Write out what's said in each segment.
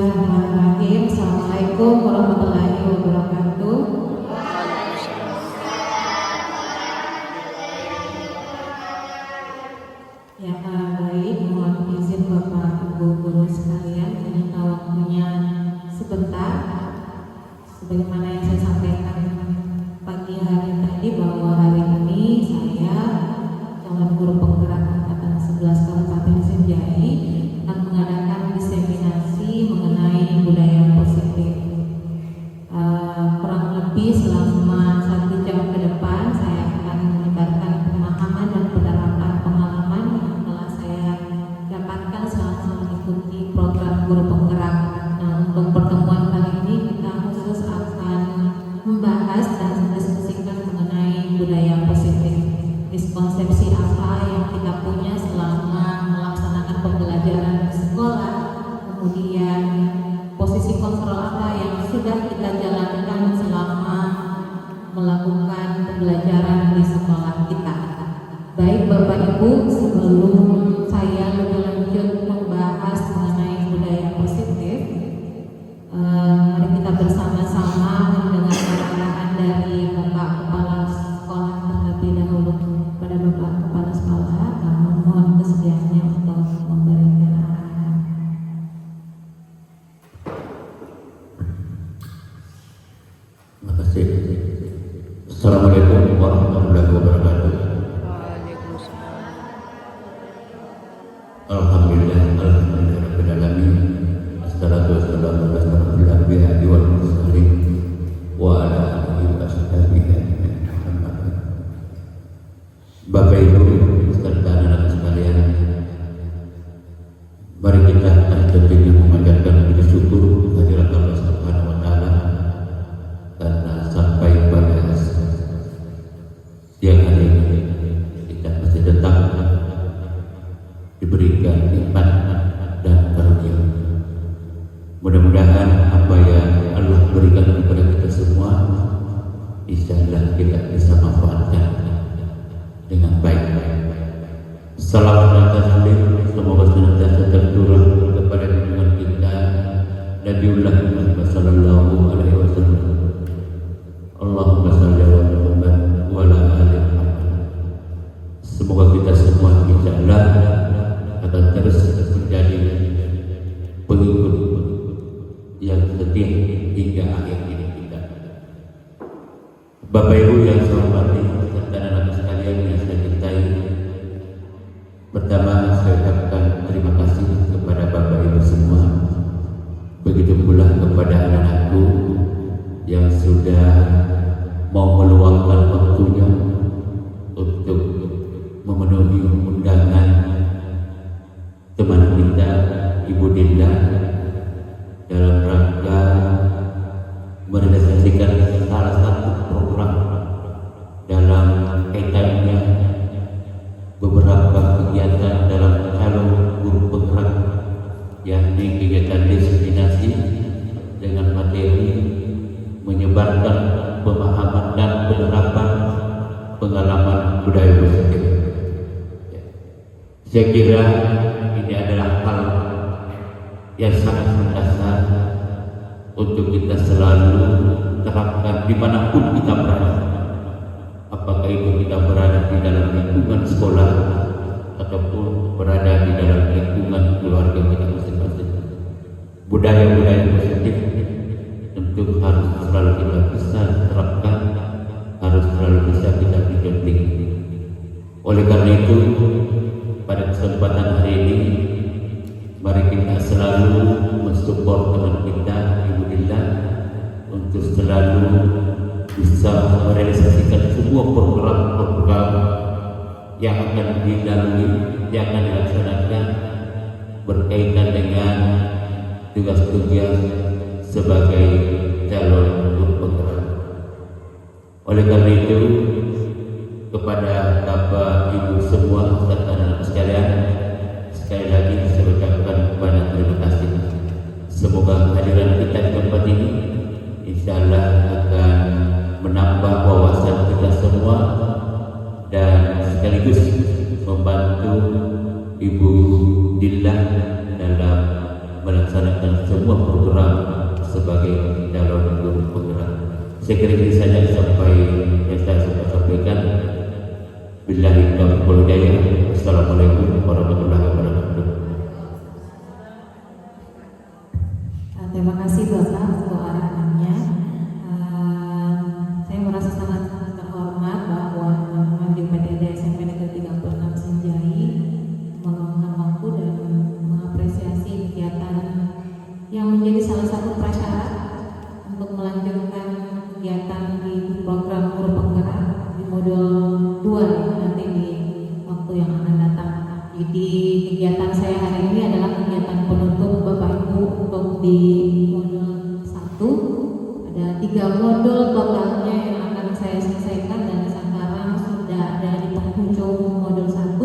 Bismillahirrahmanirrahim. Assalamualaikum warahmatullahi wabarakatuh. Ya, baik, mohon izin Bapak Ibu guru sekalian, meminta waktunya sebentar. Sebagaimana yang saya sampaikan pagi hari tadi, bahwa hari ini saya calon guru penggerak angkatan 11 Kabupaten Senjai akan mengadakan diseminasi mengenai budaya positif. Kurang lebih selama 1 jam ke depan saya akan menyebarkan pemahaman dan penerapan pengalaman yang telah saya dapatkan selama mengikuti program guru penggerak. Nah, untuk pertemuan kali ini kita khusus akan membahas dan mendiskusikan mengenai budaya positif. Miskonsepsi apa yang kita punya selama melaksanakan pembelajaran di sekolah, kemudian posisi kontrol apa yang sudah kita jalankan selama melakukan pembelajaran di sekolah kita. Baik Bapak Ibu, sebelum saya lebih lanjut membahas mengenai budaya positif, mari kita bersama-sama mendengarkan arahan dari Bapak Kepala Sekolah terlebih dahulu. Pada Bapak Kepala Sekolah, kami mohon kesediaannya untuk memberikan arahan. Terima kasih. Assalamualaikum warahmatullahi wabarakatuh. Alhamdulillah, rabbil alamin. Assalatu wassalamu ala asyrofil anbiya'i wal mursalin wa ala alihi wa sahbihi ajmain. Bapak Ibu serta anak sekalian, mari kita tentunya memanjatkan puji syukur kehadirat Allah Subhanahu wa taala karena sampai pada siang hari ini kita masih tetap diberikan nikmat dan karunia. Mudah-mudahan apa yang Allah berikan kepada kita semua insyaallah kita bisa manfaatkan dengan baik. Salam dan taslim semoga senantiasa tercurah kepada junjungan kita Nabiullah Muhammad sallallahu alaihi wasallam. Allahumma shalli ala Muhammad wa ala ali Muhammad. Semoga kita semua insyaallah akan terus menjadi pengikut yang setia hingga akhir hidup kita. Bapak Ibu yang saya hormati serta anak sekalian yang saya cintai, pertama saya ucapkan terima kasih kepada Bapak Ibu semua, begitu pula kepada anak-anakku yang sudah mau meluangkan waktunya untuk memenuhi undangan teman kita Ibu Dinda dalam rangka merealisasikan salah satu program dalam kaitannya beberapa kegiatan dalam calon guru penggerak, yakni kegiatan diseminasi dengan materi menyebarkan pemahaman dan penerapan pengalaman budaya positif. Saya kira ini adalah hal yang sangat mendasar untuk kita selalu terapkan dimanapun kita berada. Apakah itu kita berada di dalam lingkungan sekolah ataupun berada di dalam lingkungan keluarga kita masing-masing. Budaya-budaya positif tentu harus selalu kita bisa terapkan, harus selalu bisa kita bimbing. Oleh karena itu, pada kesempatan hari ini, mari kita selalu mensupport teman kita Ibu Dinda untuk selalu bisa merealisasikan semua program-program yang akan dilalui, yang akan dilaksanakan berkaitan dengan tugas-tugas sebagai calon guru penggerak. Oleh karena itu, kepada Bapak Ibu semua serta anak sekalian, sekali lagi saya ucapkan kepada terima kasih. Semoga kehadiran kita di tempat ini insyaallah akan menambah wawasan kita semua dan sekaligus membantu Ibu Dinda dalam melaksanakan semua program sebagai calon guru penggerak. Saya kira ini saja sampai yang saya sempat sampaikan. Billahi taufiq wal hidayah. Assalamualaikum warahmatullahi wabarakatuh. Terima kasih Bapak untuk arahannya. Saya merasa sangat terhormat bahwa teman-teman di PTD SMP Negeri 36 Senjai meluangkan waktu dan mengapresiasi kegiatan yang menjadi salah satu prasyarat untuk melanjutkan kegiatan di program guru penggerak di modul 2 nanti di waktu yang akan datang. Jadi kegiatan saya hari ini adalah kegiatan penutup Bapak Ibu untuk di modul 1. Ada 3 modul totalnya yang akan saya selesaikan dan sekarang sudah ada di penghujung modul 1,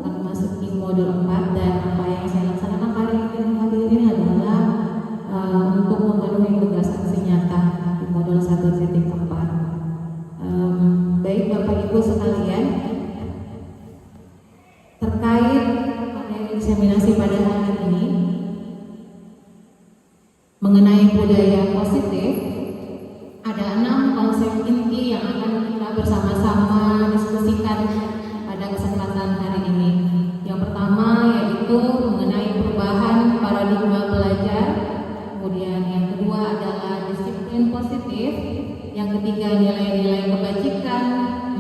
akan memasuki modul 4, dan apa yang saya laksanakan hari ini adalah untuk memenuhi tugas aksi nyata di modul 1.4. Baik Bapak Ibu sekalian, terkait materi diseminasi pada hari ini mengenai budaya positif, ada 6 konsep inti yang akan kita bersama-sama diskusikan pada kesempatan hari ini. Yang pertama yaitu mengenai perubahan paradigma belajar, kemudian yang kedua adalah disiplin positif, yang ketiga nilai-nilai kebajikan,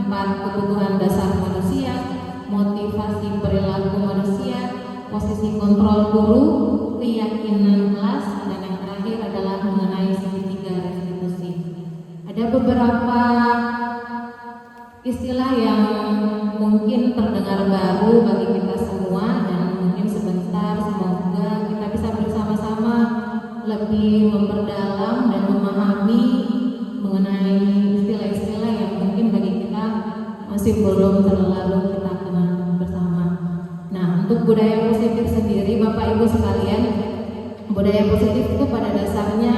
4 kebutuhan dasar manusia, motivasi perilaku manusia, posisi kontrol guru, keyakinan kelas, dan yang terakhir adalah mengenai segitiga restitusi. Ada beberapa istilah yang mungkin terdengar baru bagi kita semua, dan mungkin sebentar semoga kita bisa bersama-sama lebih memperdalam dan memahami mengenai istilah-istilah yang mungkin bagi kita masih belum terlalu kita kenal bersama. Nah, untuk budaya positif sendiri Bapak Ibu sekalian, budaya positif itu pada dasarnya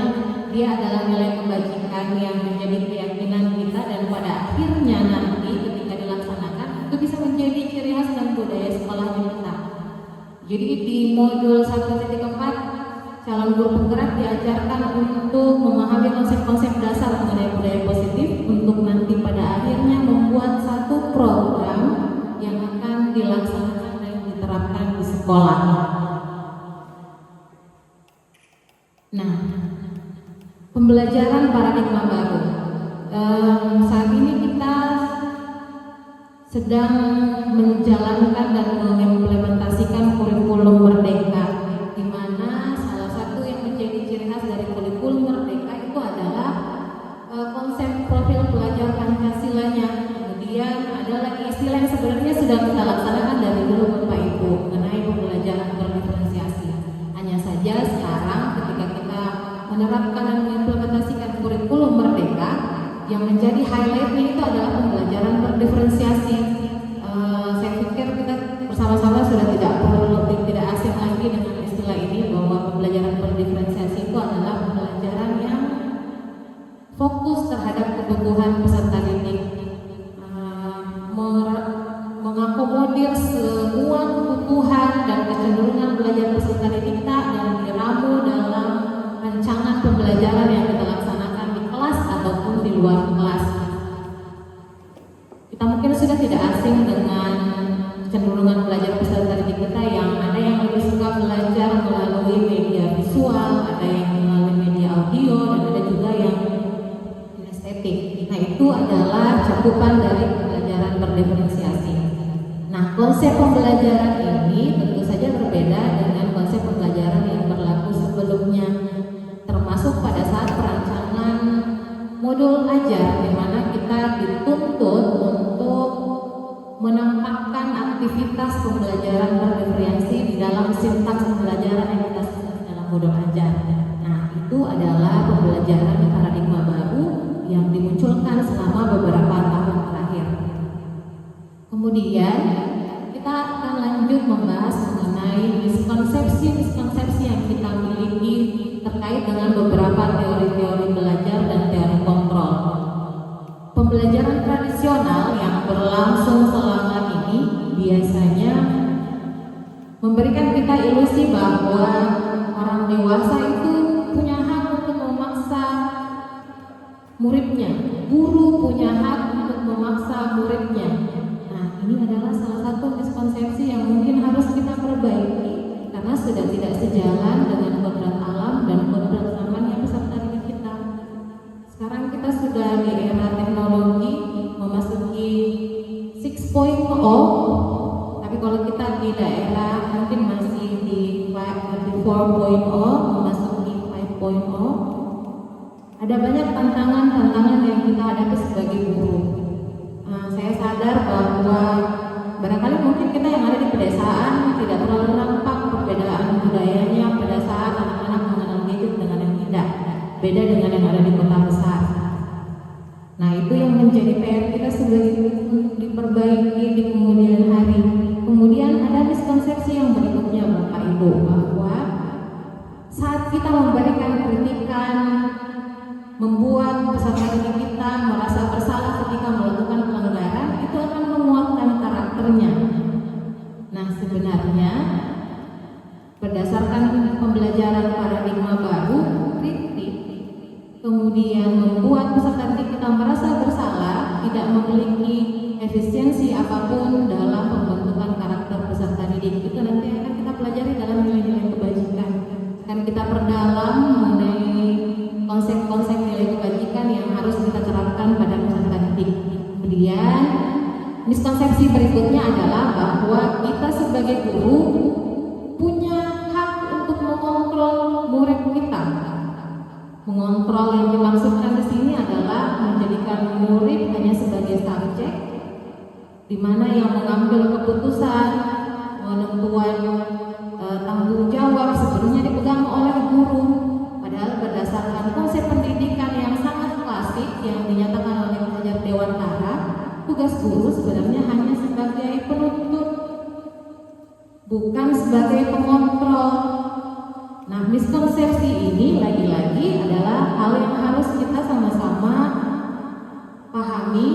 dia adalah nilai kebajikan yang menjadi keyakinan kita, dan pada akhirnya nanti ketika dilaksanakan itu bisa menjadi ciri khas dan budaya sekolah kita. Jadi di modul 1.4 calon guru penggerak diajarkan untuk memahami konsep-konsep dasar mengenai budaya positif untuk nanti pada akhirnya membuat satu program yang akan dilaksanakan dan diterapkan di sekolah. Nah, pembelajaran paradigma baru. Saat ini kita sedang menjalankan dan mengimplementasikan kurikulum Merdeka, di mana salah satu yang menjadi ciri khas dari kurikulum Merdeka itu adalah konsep profil pelajar Pancasilanya. Kemudian ada lagi istilah yang sebenarnya sudah kita laksanakan dari dulu Bapak Ibu mengenai pembelajaran berdiferensiasi. Hanya saja sekarang ketika kita menerapkan dan mengimplementasikan kurikulum Merdeka, yang menjadi highlightnya itu adalah pembelajaran berdiferensiasi. Saya pikir kita bersama-sama sudah tidak asing lagi dengan istilah ini, bahwa pembelajaran berdiferensiasi itu adalah pembelajaran yang fokus terhadap kebutuhan peserta didik, mengakomodir semua kebutuhan dan kecenderungan belajar peserta didik dan diramu dalam rancangan pembelajaran yang kita laksanakan di kelas ataupun di luar kelas. Kita mungkin sudah tidak asing dengan kecenderungan belajar peserta didik kita, yang ada yang lebih suka belajar melalui media visual, ada yang melalui media audio, dan ada juga yang kinestetik. Nah, itu adalah cakupan dari pembelajaran berdiferensiasi. Nah, konsep pembelajaran ini tentu saja berbeda dengan konsep pembelajaran yang berlaku sebelumnya, termasuk pada saat perancangan modul ajar, di mana kita dituntut untuk menampakkan aktivitas pembelajaran berdiferensiasi di dalam sintaks pembelajaran yang kita susun dalam modul ajar. Nah, itu adalah pembelajaran paradigma baru yang dimunculkan selama beberapa tahun terakhir. Kemudian kita akan lanjut membahas mengenai miskonsepsi yang kita miliki terkait dengan beberapa teori-teori belajar dan teori kontrol. Pembelajaran tradisional yang berlangsung selama ini biasanya memberikan kita ilusi bahwa orang dewasa itu punya hak untuk muridnya. Guru punya hak untuk memaksa muridnya. Nah, ini adalah salah satu miskonsepsi yang mungkin harus kita perbaiki karena sudah tidak sejalan dengan kodrat alam dan kodrat zaman yang peserta didik kita. Sekarang kita sudah di era teknologi memasuki 6.0, tapi kalau kita di daerah mungkin masih di 4.0 memasuki 5.0. Ada banyak tantangan yang kita hadapi sebagai guru. Saya sadar bahwa barangkali mungkin kita yang ada di pedesaan tidak terlalu nampak perbedaan budayanya pada saat anak-anak mengenal gadget dengan yang tidak. Beda dengan yang ada di kota besar. Nah, itu yang menjadi PR kita sebagai guru diperbaiki di kemudian hari. Kemudian ada miskonsepsi yang berikutnya Bapak Ibu, bahwa saat kita memberikan kritikan, membuat peserta didik kita merasa bersalah ketika melakukan pelanggaran, itu akan menguatkan karakternya. Nah, sebenarnya berdasarkan pembelajaran paradigma baru, kritik kemudian membuat peserta didik kita merasa bersalah, tidak memiliki efisiensi apapun dalam pembentukan karakter peserta didik. Itu nanti akan kita pelajari dalam nilai-nilai kebajikan. Akan kita perdalam mengenai konsep-konsep nilai kebajikan yang harus kita terapkan pada peserta didik. Kemudian miskonsepsi berikutnya adalah bahwa kita sebagai guru punya hak untuk mengontrol murid kita. Mengontrol yang dimaksudkan di sini adalah menjadikan murid hanya sebagai subjek, di mana yang mengambil keputusan, menentukan tanggung jawab sepenuhnya dipegang oleh guru. Padahal berdasarkan konsep pendidikan yang sangat klasik yang dinyatakan oleh Hajar Dewantara, tugas guru sebenarnya hanya sebagai penuntut, bukan sebagai pengontrol. Nah, miskonsepsi ini lagi-lagi adalah hal yang harus kita sama-sama pahami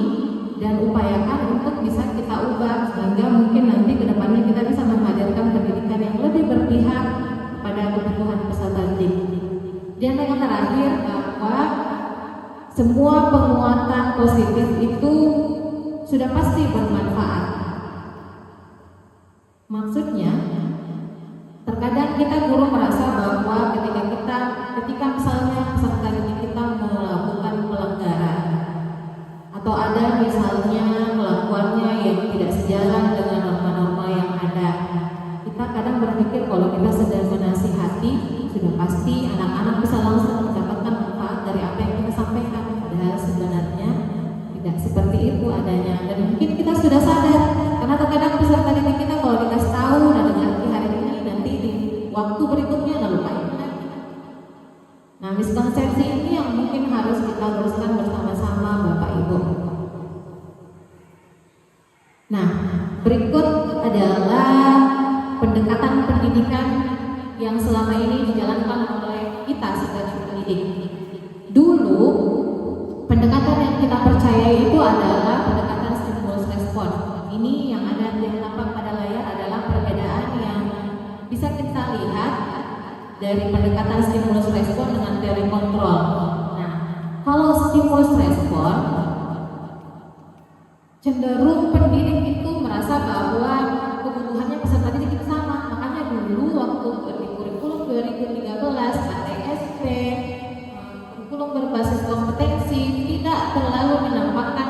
dan upayakan untuk bisa kita ubah, sehingga mungkin nanti ke depannya kita bisa menghadirkan pendidikan yang lebih berpihak pada kebutuhan peserta didik. Dan yang terakhir, bahwa semua penguatan positif itu sudah pasti bermanfaat. Maksudnya, terkadang kita guru merasa bahwa ketika misalnya peserta didik kita melakukan pelanggaran atau ada misalnya kelakuannya yang tidak sejalan dengan norma-norma yang ada, kita kadang berpikir kalau kita sedang menasihati sudah pasti anak-anak bisa langsung mendapatkan manfaat dari apa yang kita sampaikan. Padahal sebenarnya tidak seperti itu adanya, dan mungkin kita sudah sadar karena terkadang peserta didik kita kalau dikasih tahu dan dengar di hari ini, nanti di waktu berikutnya nggak lupain lagi. Nah, miskonsepsi ini yang mungkin harus kita luruskan bersama-sama Bapak Ibu. Nah, berikut adalah pendekatan pendidikan yang selama ini dijalankan oleh kita sebagai pendidik. Dulu pendekatan yang kita percayai itu adalah pendekatan stimulus respon. Ini yang ada di tampak pada layar adalah perbedaan yang bisa kita lihat dari pendekatan stimulus respon dengan teori kontrol. Nah, kalau stimulus respon cenderung pendidik itu merasa bahwa kebutuhannya peserta didik itu sama. Makanya dulu waktu di kurikulum 2013 ATSP, kurikulum berbasis kompetensi tidak terlalu menampakkan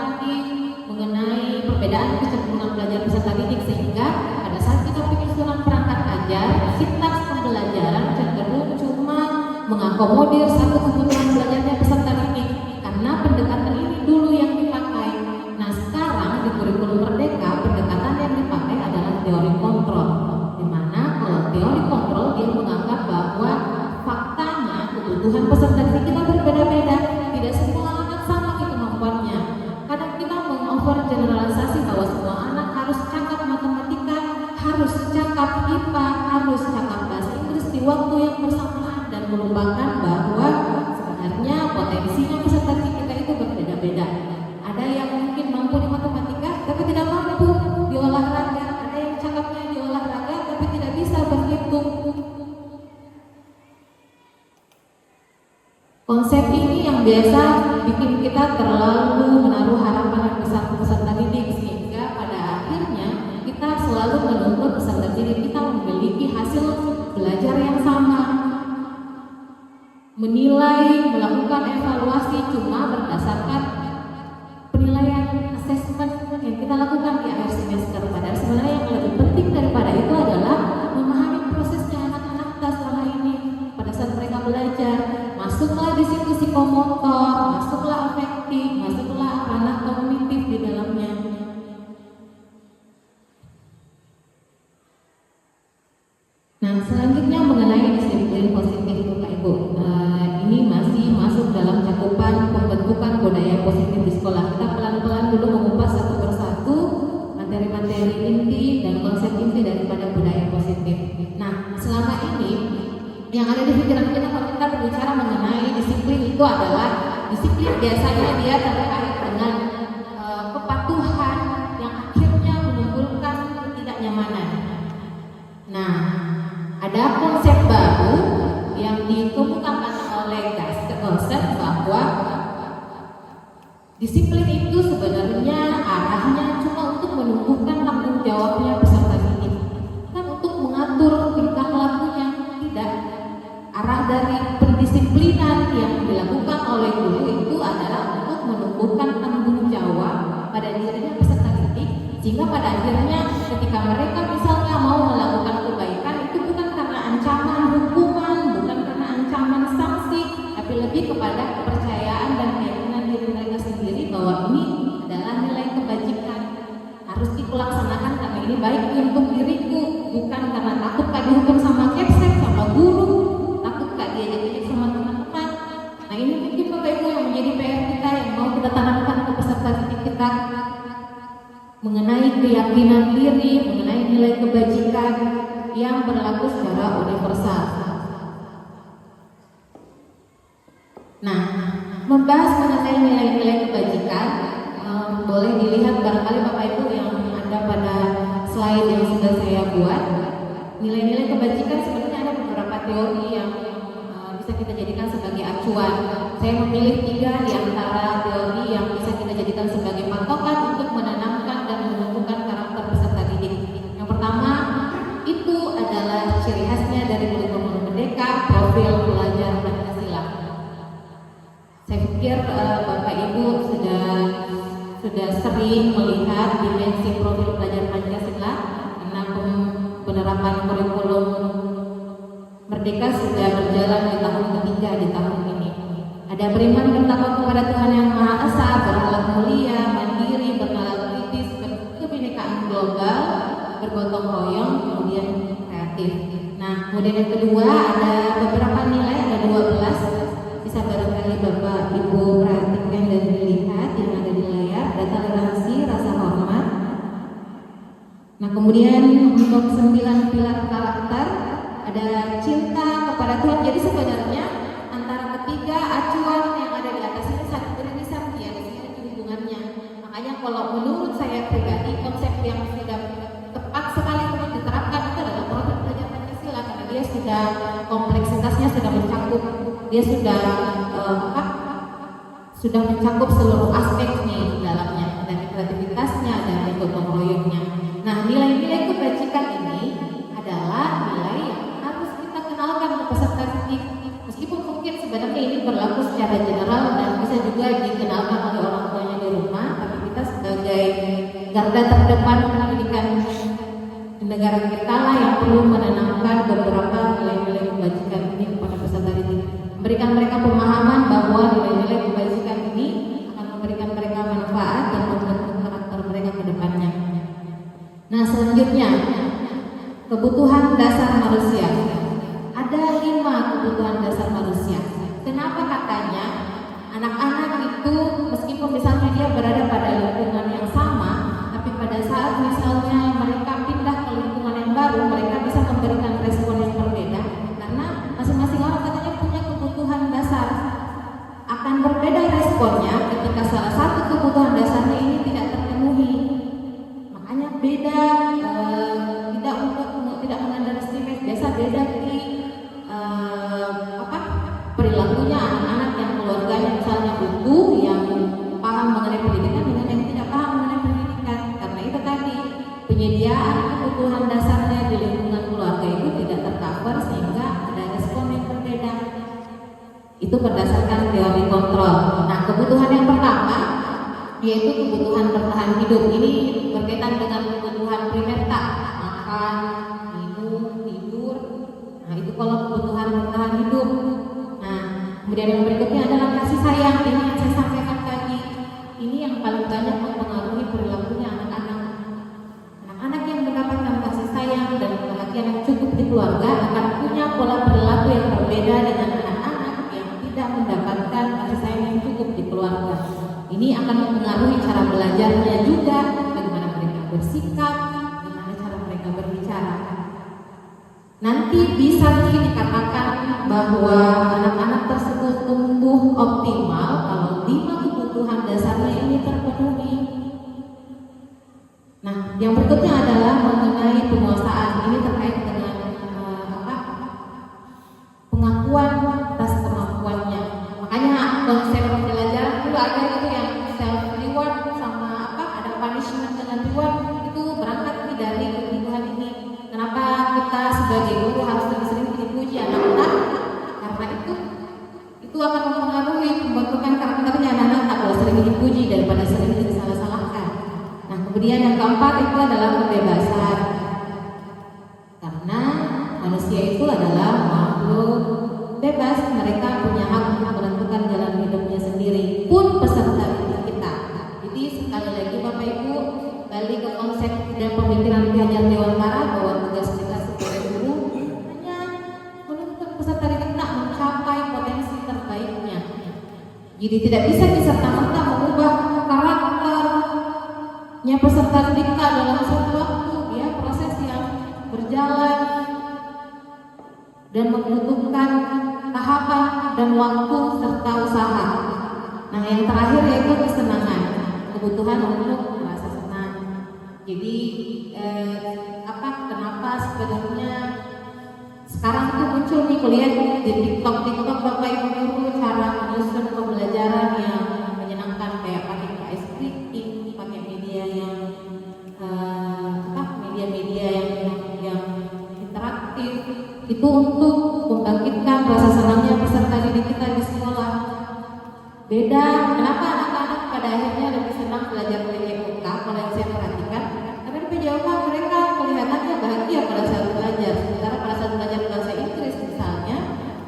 mengenai perbedaan kecenderungan belajar peserta didik, sehingga pada saat kita penyusunan perangkat ajar, sintaks pembelajaran cenderung cuma mengakomodir satu kebutuhan belajarnya peserta didik karena pendekatan ini dulu yang dipakai. Nah, sekarang di kurikulum Merdeka pendekatan yang dipakai adalah teori kontrol, di mana kalau teori kontrol dia menganggap bahwa faktanya kebutuhan peserta didik kita berbeda-beda, tidak semua anak sama kemampuannya. Kadang kita mengovergeneralisasi bahwa semua anak harus cakap matematika, harus cakap IPA, harus cakap bahasa Inggris di waktu yang bersamaan, dan melupakan bahwa sebenarnya potensinya peserta didik kita itu berbeda-beda. Ada yang mungkin mampu di matematika tapi tidak mampu di olahraga, ada yang cakapnya di olahraga tapi tidak bisa berhitung. Konsep ini yang biasa bikin kita terlalu menaruh harapan yang besar ke peserta didik, sehingga pada akhirnya kita selalu menuntut peserta didik kita memiliki hasil belajar yang sama, menilai, melakukan evaluasi cuma berdasarkan penilaian asesmen yang kita lakukan di akhir semester. Padahal sebenarnya yang lebih penting daripada itu adalah memahami prosesnya anak-anak kita selama ini pada saat mereka belajar. Masuklah di situ psikomotor, masuklah afektif, masuklah ranah kognitif di dalamnya. Nah, selanjutnya mengenai disiplin positif Bapak Ibu, ini masih masuk dalam cakupan pembentukan budaya positif di sekolah. Kita pelan-pelan dulu mengupas satu persatu materi-materi inti dan konsep inti daripada budaya positif. Nah, selama ini yang ada di pikiran kita kalau kita berbicara mengenai disiplin itu adalah disiplin biasanya dia terkait dengan kepatuhan yang akhirnya menimbulkan ketidaknyamanan. Nah, ada konsep baru yang dikemukakan oleh Gaskell bahwa disiplin itu sebenarnya arahnya cuma untuk menumbuhkan tanggung jawabnya peserta didik, bukan untuk mengatur tingkah lakunya, tidak. Arah dari pendisiplinan yang dilakukan oleh guru itu adalah untuk menumbuhkan tanggung jawab pada dirinya peserta didik, sehingga pada akhirnya ketika mereka misalnya mau melakukan kebaikan itu bukan karena ancaman hukuman, bukan karena ancaman sanksi, tapi lebih kepada kepercayaan dan keyakinan diri mereka sendiri bahwa ini adalah nilai kebajikan, harus dikulaksanakan karena ini baik untuk diriku, bukan karena takut gak dihukum sama kepsek, sama guru, takut gak diajak-ajak sama teman-teman. Nah, ini mungkin Bapak Ibu yang menjadi PR kita yang mau kita tanamkan ke peserta didik kita mengenai keyakinan diri, mengenai nilai kebajikan yang berlaku secara universal. Nah, membahas mengenai nilai-nilai kebajikan, boleh dilihat barangkali Bapak Ibu yang ada pada slide yang sudah saya buat. Nilai-nilai kebajikan sebenarnya ada beberapa teori yang bisa kita jadikan sebagai acuan. Saya memilih 3 di antara teori yang bisa kita jadikan sebagai patokan untuk menanamkan dan menumbuhkan karakter peserta didik. Yang pertama itu adalah ciri khasnya dari kurikulum merdeka, profil pelajar Pancasila. Saya pikir Bapak Ibu sudah sering melihat dimensi profil pelajar Pancasila karena penerapan kurikulum merdeka sudah berjalan di tahun ketiga di tahun ini. Ada beriman bertakwa kepada Tuhan Yang Maha Esa, berakhlak mulia, mandiri, bernalar kritis, kebinekaan global, bergotong royong, kemudian kreatif. Nah, kemudian yang kedua ada beberapa nilai, ada 12. Bisa barangkali Bapak Ibu perhatikan dan dilihat yang ada di layar. Ada toleransi, rasa hormat. Nah, kemudian untuk 9 pilar karakter ada cinta kepada Tuhan. Jadi sebenarnya antara ketiga acuan yang ada di atas ini satu irisan ya di hubungannya. Makanya kalau menurut saya pribadi konsep yang sudah tepat sekali untuk diterapkan itu adalah profil pelajar Pancasila karena dia sudah kompleksitasnya sudah mencakup, dia sudah mencakup seluruh aspek nih di dalamnya, dari kreativitasnya dan gotong royongnya. Nah, nilai-nilai kebajikan ini adalah nilai yang harus kita kenalkan ke peserta didik. Meskipun mungkin sebenarnya ini berlaku secara general dan bisa juga dikenalkan oleh orang tuanya di rumah, tapi kita sebagai garda terdepan pendidikan di negara kita lah yang perlu menanamkan beberapa nilai-nilai kebajikan ini kepada peserta didik, memberikan mereka pemahaman bahwa nilai-nilai kebajikan ini akan memberikan mereka manfaat dan membentuk karakter mereka ke depannya. Nah, selanjutnya kebutuhan dasar manusia. Ada 5 kebutuhan dasar manusia. Kenapa katanya anak-anak itu meskipun misalnya dia berada pada lingkungan yang sama, tapi pada saat misalnya mereka pindah ke lingkungan yang baru, mereka bisa memberikan respon yang berbeda karena masing-masing orang katanya punya kebutuhan dasar. Akan berbeda responnya ketika salah satu kebutuhan dasarnya ini tidak terpenuhi. Makanya beda, tidak menunderestimate, biasa beda di perilakunya anak-anak yang keluarganya misalnya butuh berdasarkan teori kontrol. Nah, kebutuhan yang pertama yaitu kebutuhan bertahan hidup. Ini berkaitan dengan kebutuhan primer tak, makan, minum, tidur. Nah, itu kalau kebutuhan bertahan hidup. Nah, kemudian yang berikutnya adalah kasih sayang. Ini yang saya sampaikan tadi. Ini yang paling banyak mempengaruhi perilakunya anak-anak. Anak-anak yang mendapatkan kasih sayang dan perhatian yang cukup di keluarga akan punya pola perilaku yang berbeda dengan anak-anak yang tidak mendapatkan kasih sayang yang cukup di keluarga. Ini akan mempengaruhi cara belajarnya juga, bagaimana mereka bersikap, bagaimana cara mereka berbicara. Nanti bisa dikatakan bahwa anak-anak tersebut tumbuh optimal kalau 5 kebutuhan dasarnya ini terpenuhi. Nah, yang berikutnya adalah mengenai penguasaan. Ini terkait dengan pengakuan atas kemampuannya. Makanya konsep pembelajaran dulu ada itu yang self reward sama ada punishment dengan reward, itu berangkat dari kebutuhan ini. Kenapa kita sebagai guru harus sering-sering dipuji anak-anak? Karena itu akan mempengaruhi pembentukan karakternya anak-anak kalau sering dipuji daripada sering disalah-salahkan. Nah, kemudian yang keempat itu adalah kebebasan. Karena manusia itu adalah makhluk bebas, mereka punya hak untuk menentukan jalan hidupnya sendiri, pun peserta didik kita. Jadi sekali lagi Bapak Ibu, balik ke konsep dan pemikiran Ki Hajar Dewantara bahwa tugas kita sebagai guru hanya menuntut peserta didik kita mencapai potensi terbaiknya. Jadi tidak bisa serta-merta mengubah karakternya peserta didik kita dalam suatu waktu, ya proses yang berjalan dan membutuhkan tahapan dan waktu serta usaha. Nah, yang terakhir yaitu kesenangan, kebutuhan untuk merasa senang. Jadi kenapa sebenarnya sekarang itu muncul nih kuliah di TikTok Bapak Ibu guru cara menyusun pembelajaran yang menyenangkan, kayak pakai ice cream, pakai media yang media-media yang interaktif. Itu untuk membangkitkan rasa senangnya peserta didik kita di sekolah. Beda, kenapa anak-anak pada akhirnya lebih senang belajar PJOK? Kalau yang saya perhatikan, karena di PJOK mereka kelihatannya bahagia pada saat belajar. Sementara pada saat belajar bahasa Inggris misalnya,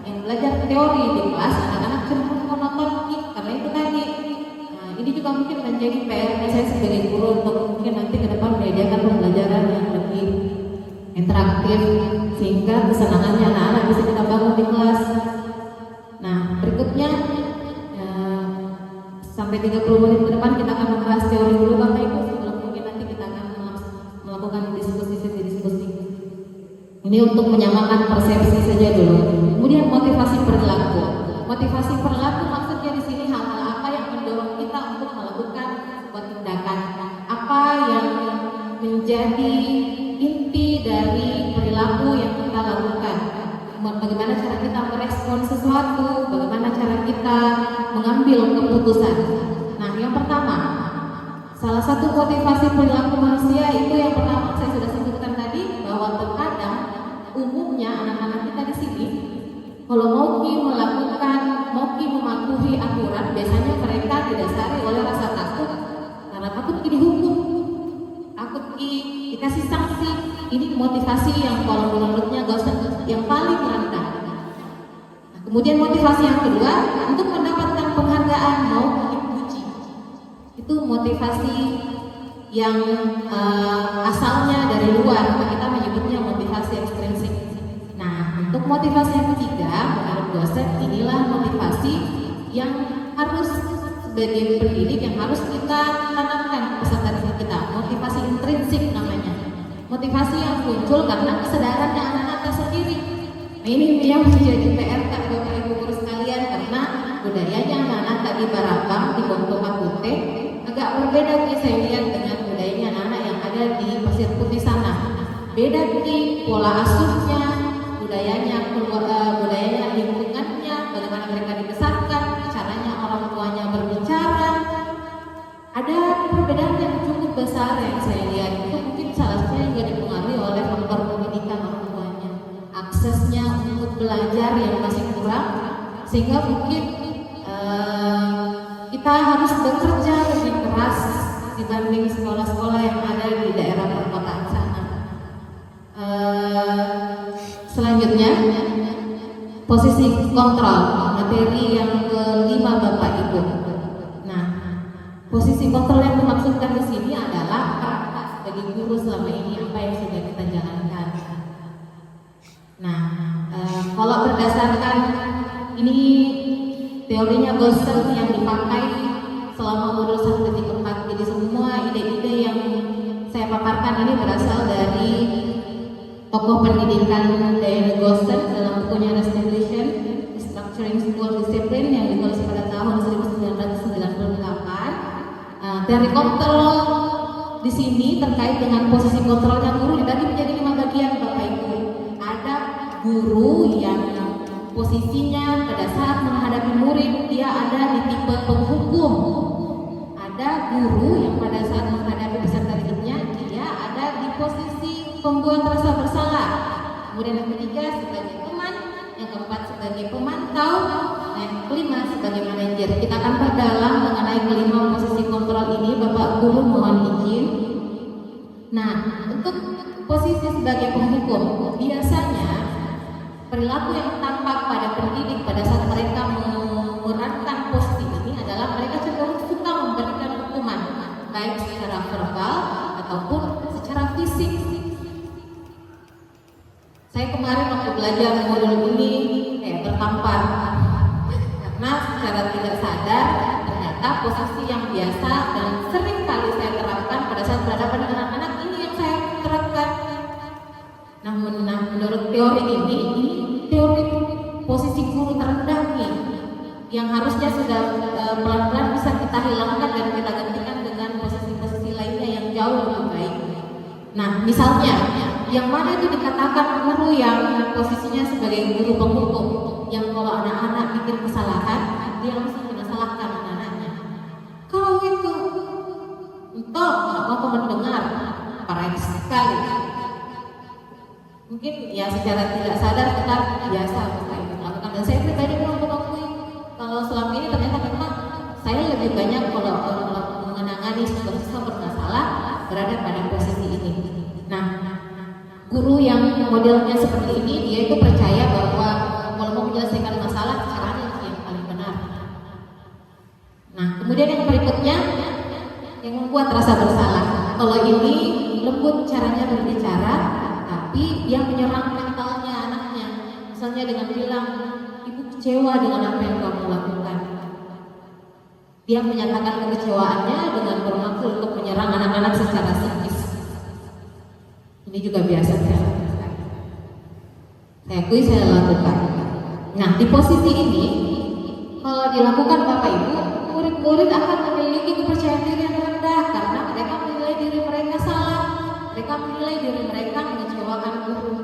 yang belajar teori di kelas, anak-anak cenderung monoton karena itu tadi. Nah, ini juga mungkin menjadi PR saya sebagai guru untuk mungkin nanti ke depan menyediakan pembelajaran yang lebih interaktif sehingga kesenangannya anak-anak bisa kita bangun di kelas. Nah, berikutnya sampai 30 menit ke depan kita akan membahas teori dulu Bapak Ibu, sebelum mungkin nanti kita akan melakukan diskusi. Ini untuk menyamakan persepsi saja dulu. Kemudian motivasi perilaku. Motivasi perilaku maksudnya di sini hal-hal apa yang mendorong kita untuk melakukan sebuah tindakan, apa yang menjadi inti dari perilaku yang kita lakukan. Bagaimana cara kita merespon sesuatu, bagaimana cara kita mengambil keputusan. Nah, yang pertama, salah satu motivasi perilaku manusia itu yang pertama saya sudah sebutkan tadi, bahwa terkadang umumnya anak-anak kita di sini kalau mau mematuhi aturan, biasanya mereka didasari oleh rasa takut, karena takut dihukum, takut dikasih sanksi. Ini motivasi yang kalau menurutnya yang paling rendah. Nah, kemudian motivasi yang kedua untuk mendapatkan penghargaan, mau dipuji. Itu motivasi yang asalnya dari luar, kita menyebutnya motivasi ekstrinsik. Nah, untuk motivasi yang ketiga, menurut dosen, inilah motivasi yang harus sebagai pendidik yang harus kita tanamkan peserta didik kita. Motivasi intrinsik namanya. Motivasi yang muncul karena kesadarannya anak-anak sendiri. Nah, ini yang menjadi PR Bapak Ibu guru sekalian, karena budayanya anak-anak di Barabang, di Bonto Kapute agak berbeda nih saya lihat dengan budayanya anak-anak yang ada di Pasir Putih sana. Beda di pola asuhnya, budayanya lingkungannya, bagaimana mereka dibesarkan, caranya orang tuanya berbicara. Ada perbedaan yang cukup besar yang saya lihat. Itu mungkin salah satunya juga dipengaruhi oleh faktor pendidikan orang tuanya. Aksesnya untuk belajar yang masih kurang, sehingga mungkin kita harus bekerja lebih keras dibanding sekolah-sekolah yang ada di daerah perkotaan sana. Selanjutnya, posisi kontrol materi yang kelima Bapak Ibu. Nah, posisi kontrol yang dimaksudkan di sini adalah peran sebagai guru selama ini apa yang sudah kita jalankan. Nah, kalau berdasarkan ini teorinya Gossen yang dipakai selama modul 1.4, jadi semua ide-ide yang saya paparkan ini berasal dari tokoh pendidikan Diana Gossen dalam bukunya Restitution Structuring School Discipline yang ditulis pada tahun 1998. Teori kontrol di sini terkait dengan posisi kontrolnya guru dibagi menjadi 5 bagian Bapak Ibu. Ada guru yang posisinya pada saat menghadapi murid dia ada di tipe penghukum. Ada guru yang pada saat menghadapi peserta didiknya dia ada di posisi pembuat rasa bersalah. Kemudian yang ketiga sebagai teman, yang keempat sebagai pemantau, dan yang kelima sebagai manajer. Kita akan perdalam mengenai kelima posisi kontrol ini. Bapak Guru mohon izin. Nah, untuk posisi sebagai penghukum, biasanya perilaku yang tampak pada pendidik pada saat mereka memerankan posisi ini adalah mereka cenderung suka memberikan hukuman, baik secara verbal ataupun secara fisik. Saya kemarin waktu belajar modul ini tertampar karena secara tidak sadar ternyata posisi yang biasa dan sering kali saya terapkan pada saat berhadapan dengan anak-anak ini yang saya terapkan. Namun menurut teori ini teori posisi guru terendah nih yang harusnya sudah pelan-pelan bisa kita hilangkan dan kita gantikan dengan posisi-posisi lainnya yang jauh lebih baik. Nah, misalnya yang mana itu dikatakan guru yang posisinya sebagai guru penghukum, yang kalau anak-anak bikin kesalahan dia langsung kena salahkan anak-anaknya. Kalau itu entah nggak mau mendengar, parah sekali. Mungkin ya secara tidak sadar kita biasa melakukan, dan saya pribadi pun mengakui kalau selama ini ternyata memang saya lebih banyak kalau menangani siswa bermasalah berada pada posisi ini. Nah, guru yang modelnya seperti ini dia itu percaya bahwa kalau mau menyelesaikan masalah caranya yang paling benar. Nah, kemudian yang berikutnya yang membuat rasa bersalah. Kalau ini lembut caranya berbicara, tapi dia menyerang mentalnya anaknya. Misalnya dengan bilang, ibu kecewa dengan apa yang kamu lakukan. Dia menyatakan kekecewaannya dengan bermaksud untuk menyerang anak-anak secara psikis. Ini juga biasa saya lakukan. Saya akui saya lakukan. Nah, di posisi ini kalau dilakukan Bapak Ibu, murid-murid akan memiliki kepercayaan diri yang rendah karena mereka menilai diri mereka salah. Mereka menilai diri mereka mengecewakan guru.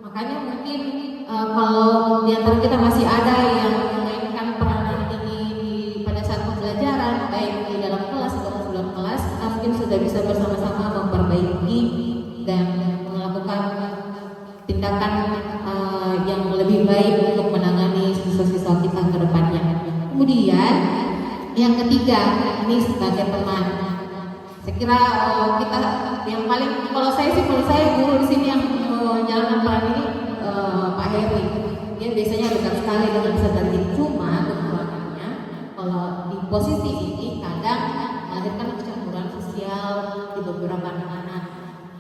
Makanya mungkin kalau di antara kita masih ada yang memainkan peranan ini pada saat pembelajaran, baik di dalam kelas atau sebelum kelas, kita mungkin sudah bisa bersama-sama memperbaiki dan melakukan tindakan yang lebih baik untuk menangani siswa-siswa kita ke depannya. Kemudian yang ketiga, ini sebagai teman. Saya kira kita yang paling, kalau saya guru di sini yang menjalankan peran ini Pak Heri. Dia biasanya dekat sekali dengan peserta didik, cuma kekurangannya kalau di posisi ini kadang melahirkan kecemburuan sosial di beberapa anak-anak.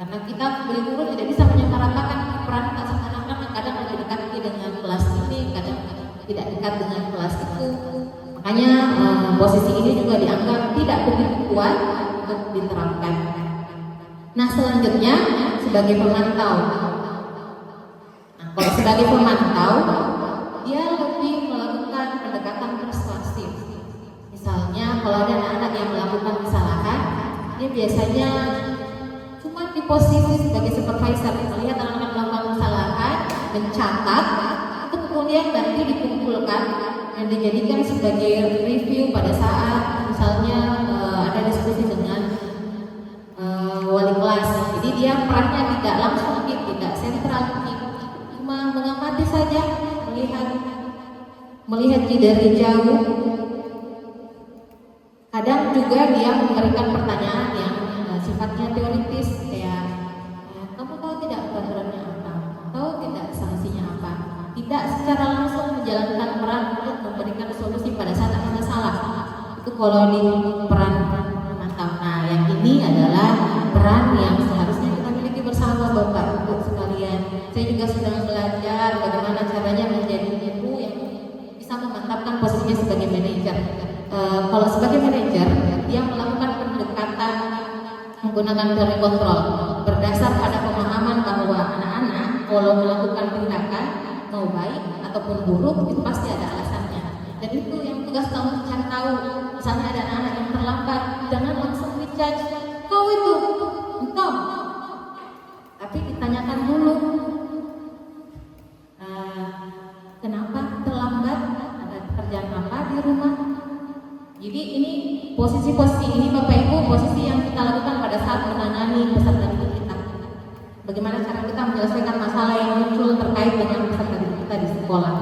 Karena kita sebagai guru tidak bisa menyamaratakan peran kita sama anak-anak, kadang lebih dekat dengan kelas ini, kadang tidak dekat dengan kelas itu. Makanya posisi ini juga dianggap tidak begitu kuat untuk diterapkan. Nah, selanjutnya sebagai pemantau. Nah, kalau sebagai pemantau, dia lebih melakukan pendekatan persuasif. Misalnya, kalau ada anak-anak yang melakukan kesalahan, dia biasanya cuma di posisi sebagai supervisor, melihat anak-anak melakukan kesalahan, mencatat, itu kemudian nanti dikumpulkan dan dijadikan sebagai review pada saat misalnya ada diskusi dengan wali kelas. Jadi dia perannya tidak langsung, tidak sentral, cuma mengamati saja, melihat melihat dari jauh. Kadang juga dia memberikan pertanyaan yang sifatnya teoritis, kayak kamu tahu tidak peraturannya apa? Tahu tidak sanksinya apa? Tidak secara langsung menjalankan peran untuk memberikan solusi pada saat ada masalah. Itu kalau di peran memantau. Nah, yang ini adalah peran yang seharusnya kita miliki bersama Bapak Ibu sekalian. Saya juga sedang belajar bagaimana caranya menjadi guru yang bisa memantapkan posisinya sebagai manajer. Kalau sebagai manajer, dia melakukan pendekatan menggunakan teori kontrol berdasar pada pemahaman bahwa anak-anak kalau melakukan tindakan mau baik ataupun buruk itu pasti ada alasannya. Dan itu yang tugas kamu cari tahu. Misalnya ada anak-anak yang terlambat, jangan langsung dijudge, kau itu, engkau. Tapi ditanyakan dulu, kenapa terlambat? Ada pekerjaan apa di rumah? Jadi ini posisi-posisi ini Bapak Ibu, posisi yang kita lakukan pada saat menangani peserta didik kita. Bagaimana cara kita menyelesaikan masalah yang muncul terkait dengan peserta didik kita di sekolah.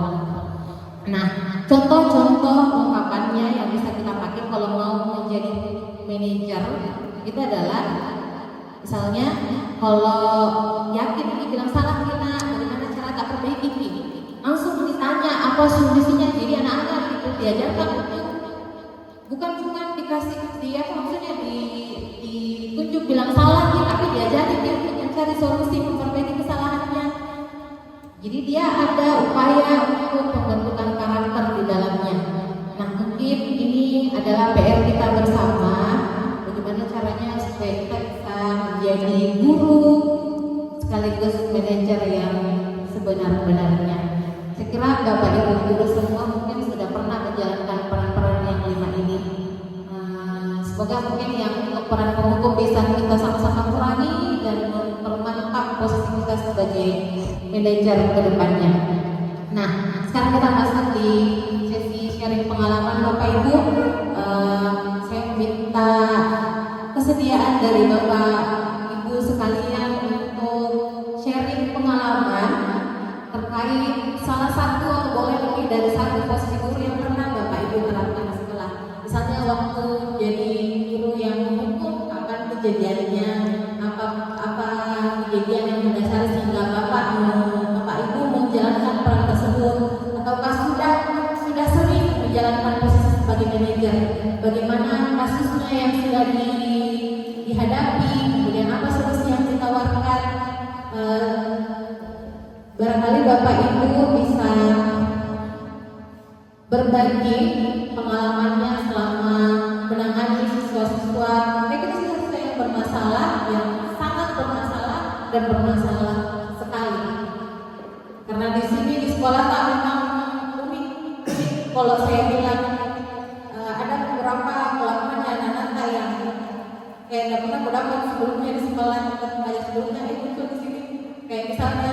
Nah, contoh-contoh ungkapannya yang bisa kita pakai kalau mau menjadi manajer itu adalah misalnya kalau yakin ini bilang salah kita, bagaimana cara tak perbaiki ini? Langsung ditanya apa solusinya. Jadi anak-anak itu diajarkan untuk bukan cuma dikasih dia maksudnya ditunjuk bilang salah gitu, tapi diajari dia untuk mencari solusi memperbaiki kesalahannya. Jadi dia ada upaya untuk pembentukan karakter di dalamnya. Nah, mungkin ini adalah PR kita bersama, bagaimana caranya supaya kita bisa menjadi guru sekaligus manajer yang sebenar-benarnya. Saya kira Bapak Ibu guru semua mungkin sudah pernah menjalankan peran-peran yang 5 ini. Semoga mungkin yang untuk peran penghukum bisa kita sama-sama kurangi dan mempermantap posisi kita sebagai manajer ke depannya. Nah, sekarang kita masuk di sesi sharing pengalaman Bapak Ibu. Saya minta kesediaan dari Bapak Ibu sekalian untuk sharing pengalaman terkait salah satu atau boleh lebih dari satu posisi guru yang pernah Bapak Ibu terapkan di sekolah. Misalnya waktu jadi guru yang menghukum, kapan kejadiannya, apa kejadian yang mendasari sehingga Bapak Ibu menjalankan peran tersebut, ataukah sudah sering menjalankan posisi sebagai manajer, bagaimana kasusnya yang sudah dihadapi, kemudian apa solusi yang ditawarkan. Barangkali Bapak Ibu bisa berbagi pengalamannya selama menangani siswa-siswa yang bermasalah, yang sangat bermasalah dan bermasalah sekali. Karena di sini di sekolah tak memang unik. Kalau saya bilang ada beberapa kelakuan anak-anak yang kayak pernah berdapat sebelumnya di sekolah atau banyak sebelumnya itu muncul di sini. Kayak misalnya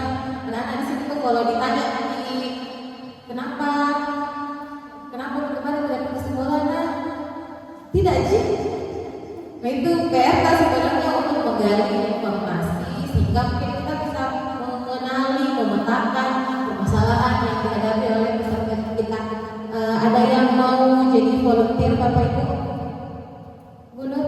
anak-anak di sini tuh kalau ditanya kenapa kemarin tidak pergi sekolah, tidak sih. Nah itu PR sebenarnya untuk menggali informasi sehingga mungkin kita bisa mengenali, memetakan permasalahan yang dihadapi oleh peserta kita. Ada yang mau jadi volunteer Bapak Ibu? Boleh.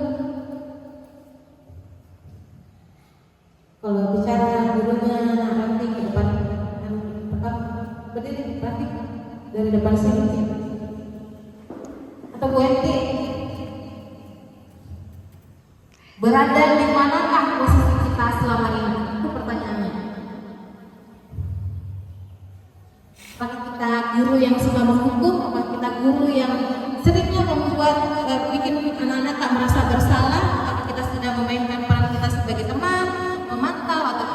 Kalau bicara gurunya nanti ke depan, tetap berdiri nanti dari depan sini. Atau Bu Enti, berada di manakah posisi kita selama ini? Itu pertanyaannya. Apakah kita guru yang suka menghukum? Apakah kita guru yang seringnya membuat bikin anak-anak tak merasa bersalah? Apakah kita sudah memainkan peran kita sebagai teman, memantau, atau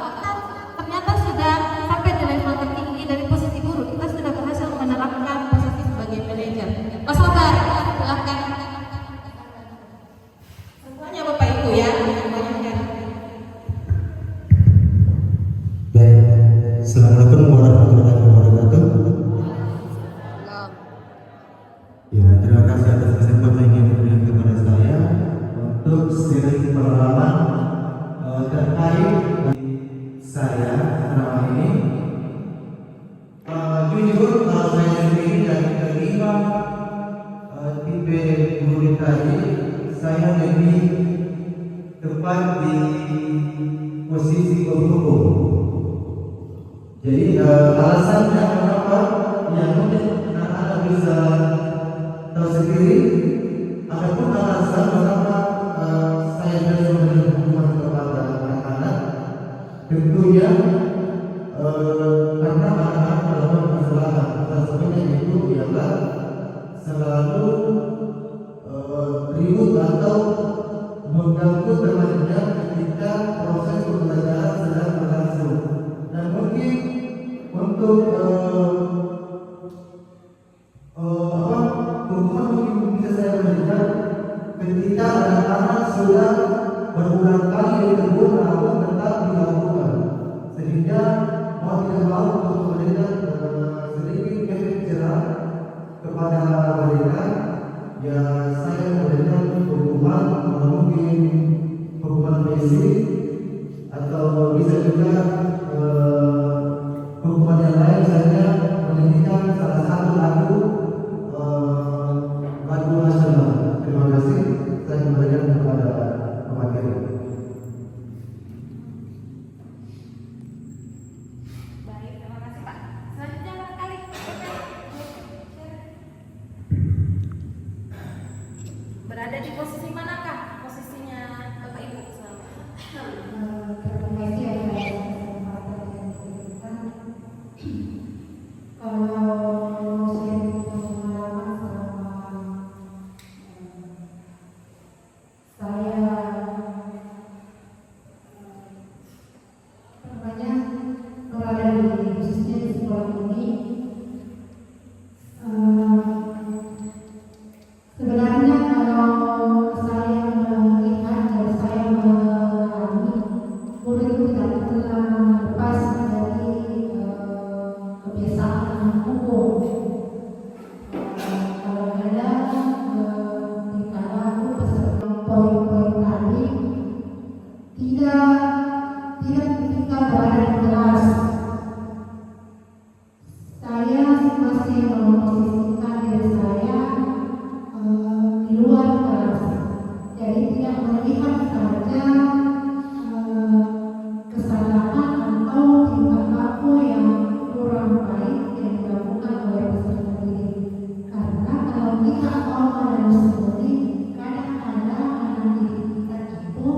ternyata sudah sampai di level tertinggi dari posisi guru? Kita sudah berhasil menerapkan posisi sebagai manajer. Pak Sabar, silakan. Semuanya Bapak Ibu ya. Baik, Assalamualaikum warahmatullahi wabarakatuh. Ya, terima kasih atas kesempatan yang diberikan kepada saya untuk sharing pengalaman terkait saya selama ini. Jujur, saya sendiri dari Jadi alasannya kenapa yang mungkin anak-anak bisa tahu sendiri. Adapun alasan kenapa saya harus memberi hukuman kepada anak-anak, tentunya karena anak-anak melakukan kesalahan. Salah satunya itu ialah selalu ribut atau mengganggu temannya ketika proses pembelajaran sedang berlangsung. Dan mungkin untuk hukuman mungkin bisa saya berikan ketika anak-anak sudah berulang kali ditegur namun tetap dilakukan, sehingga mau tidak mau untuk memberikan sedikit efek jerah kepada mereka, ya saya memberikan hukuman mungkin hukuman fisik atau bisa juga hukuman yang lain, misalnya menyanyikan salah satu lagu nasional. Terima kasih. Saya kembalikan kepada pemateri. Baik, terima kasih Pak. Selanjutnya barangkali berada di posisi manakah posisinya Bapak Ibu? Terima kasih atas kesempatan yang diberikan. Kalau saya punya pengalaman selama saya berada di khususnya di sekolah ini, sebenarnya kalau saya melihat dan saya mengalami, murid itu tidak pernah lepas dari kebiasaan hukum. Kalau ada dikala aku peserta poin-poin kami tidak ketika berada di kelas, saya masih memposisikan diri saya di luar kelas, jadi tidak melihat saja kesalahan atau tingkah laku yang kurang baik yang dilakukan oleh peserta didik. Karena kalau kita tahu pada sendiri, kadang-kadang anak didik kita itu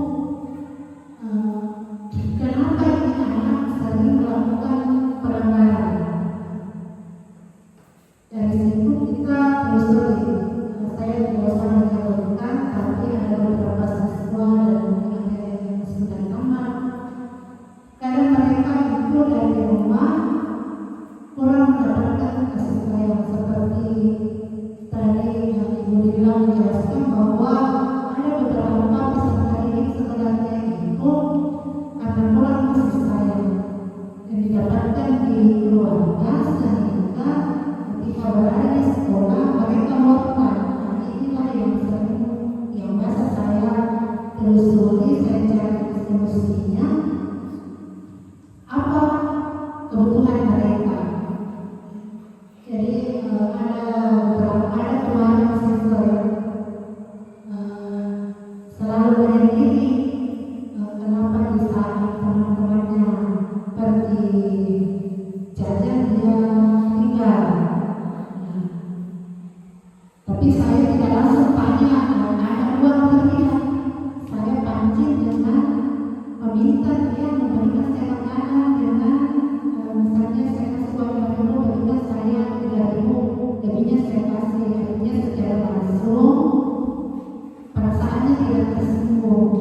kenapa ini anak sering melakukan pelanggaran. Dari situ kita telusuri. Saya tidak usah menyebutkan, tapi ada beberapa siswa dan ada yang sudah tamat. Kadang mereka itu dari rumah kurang mendapatkan kasih sayang, seperti tadi yang Ibu bilang menjelaskan bahwa ada beberapa peserta didik sebenarnya itu karena kurang kasih sayang yang didapatkan di keluarga, sehingga ketika berada di sekolah mereka melakukan. Inilah yang sering, yang biasa saya telusuri, saya cari solusinya apa kebutuhan mereka. Jadi ada teman siswa yang selalu menyendiri, kenapa di saat teman-temannya pergi jajan dia tinggal. Tapi saya tidak langsung tanya ada uang atau tidak. Saya pancing dengan meminta dia memberikan saya makanan dengan misalnya saya kasih uang 5.000, berikan saya 3.000, lebihnya saya kasih. Artinya secara langsung perasaannya tidak tersinggung.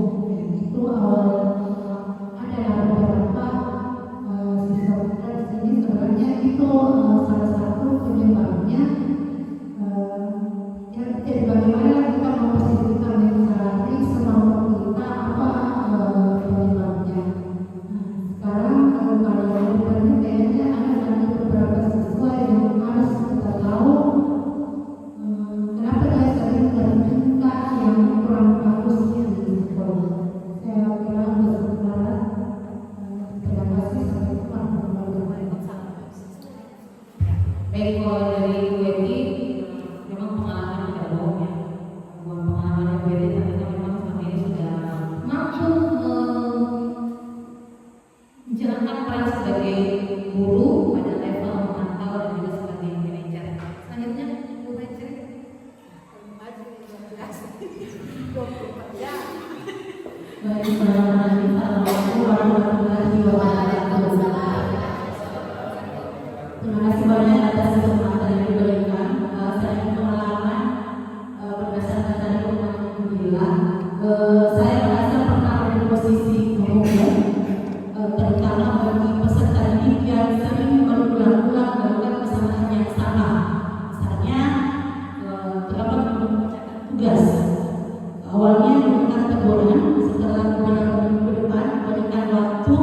Itu adalah beberapa siswa kita di sini, sebenarnya itu salah satu penyebabnya. Jadi bagaimana kita memposisikan mencari semampu kita apa penyebabnya. Sekarang kalau bertanya kayaknya ada beberapa siswa yang harus kita tahu kenapa dia sering bertingkah yang kurang bagusnya di sekolah. Saya kira sementara terima kasih, sampai jumpa. Baik, kalau dari Bu Eti, memang pengalaman tidak bohong ya. Pengalaman Bu Eti ternyata memang selama ini sudah mampu menjalankan peran sebagai guru Terima kasih banyak atas kesempatan yang diberikan. Saya pengalaman berdasarkan tadi pengalaman yang bilang, saya merasa pernah ada di posisi umum, terutama bagi peserta didik yang sering berulang-ulang melakukan kesalahan yang sama. Misalnya, terdapat mengerjakan tugas. Awalnya memberikan teguran, setelah beberapa minggu depan memberikan waktu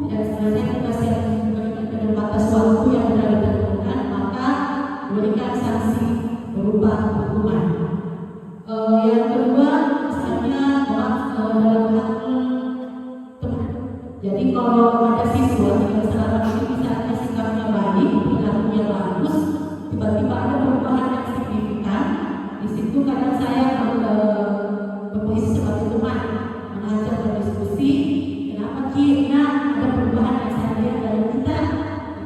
tidak selesai tugas yang dengan batas waktu yang sudah ditentukan, maka memberikan sanksi berupa hukuman. Yang kedua, misalnya dalam hal teman. Jadi kalau ada siswa yang kesalahan ini misalnya sikapnya baik, perilakunya bagus, tiba-tiba ada perubahan yang signifikan, di situ kadang saya berposisi sebagai teman, mengajak berdiskusi, kenapa Kina ada perubahan yang saya lihat dari kita.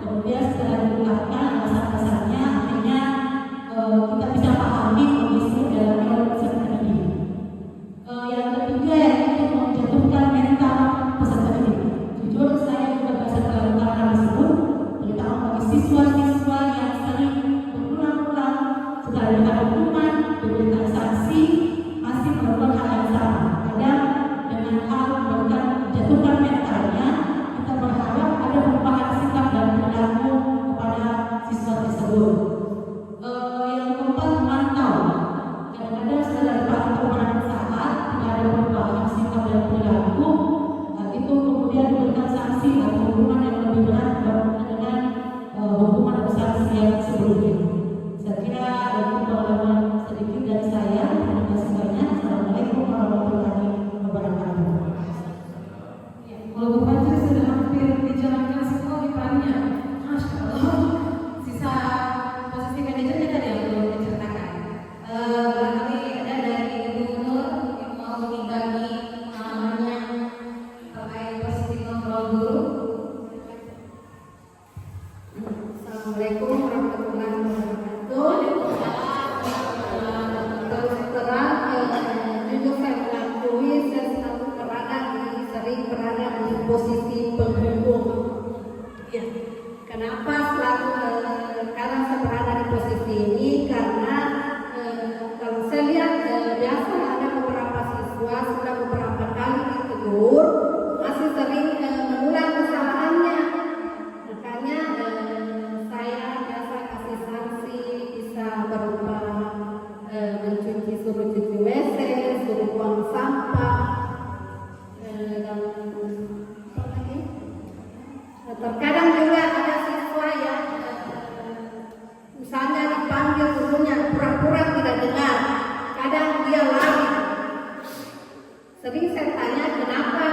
Kemudian setelah diungkapkan alasan-alasannya, akhirnya kita bisa pahami kondisi dalamnya oleh peserta didik. Yang ketiga yaitu menjatuhkan mental peserta didik. Jujur saya juga merasa melakukan hal tersebut, terutama bagi siswa-siswa yang sering berulang-ulang setelah diberikan hukuman, diberikan sanksi, masih melakukan hal yang sama. Kadang dengan hal menjatuhkan mentalnya, kita berharap ada perubahan sikap dan perilaku kepada siswa tersebut. Yang keempat, memantau. Kadang-kadang setelah dipantau bersaat, tidak ada perubahan sikap dan perilaku, itu kemudian diberikan sanksi atau hukuman yang lebih berat dengan hukuman atau sanksi yang sebelumnya. Saya kira itu pengalaman sedikit dari saya. Terima kasih banyak. Assalamualaikum warahmatullahi wabarakatuh. Kalau Bu Fajri sudah hampir dijalankan semua perannya, Masya Allah. Sisa posisi manajernya tadi yang belum diceritakan. Barangkali ada dari Ibu Nur yang mau berbagi pengalamannya terkait posisi kontrol guru. Assalamualaikum warahmatullahi wabarakatuh. Terus terang, jujur saya mengakui saya selalu sering berada di posisi penghukum. Ya, kenapa selalu? Karena saya berada di posisi ini karena kalau saya lihat biasa ada beberapa siswa sudah beberapa kali ditegur masih sering mengulang kesalahannya. Makanya saya biasa kasih sanksi bisa berupa suruh cuci WC, suruh buang sampah, dan apa lagi? Terkadang juga ada siswa yang misalnya dipanggil gurunya pura-pura tidak dengar, kadang dia lari. Sering saya tanya kenapa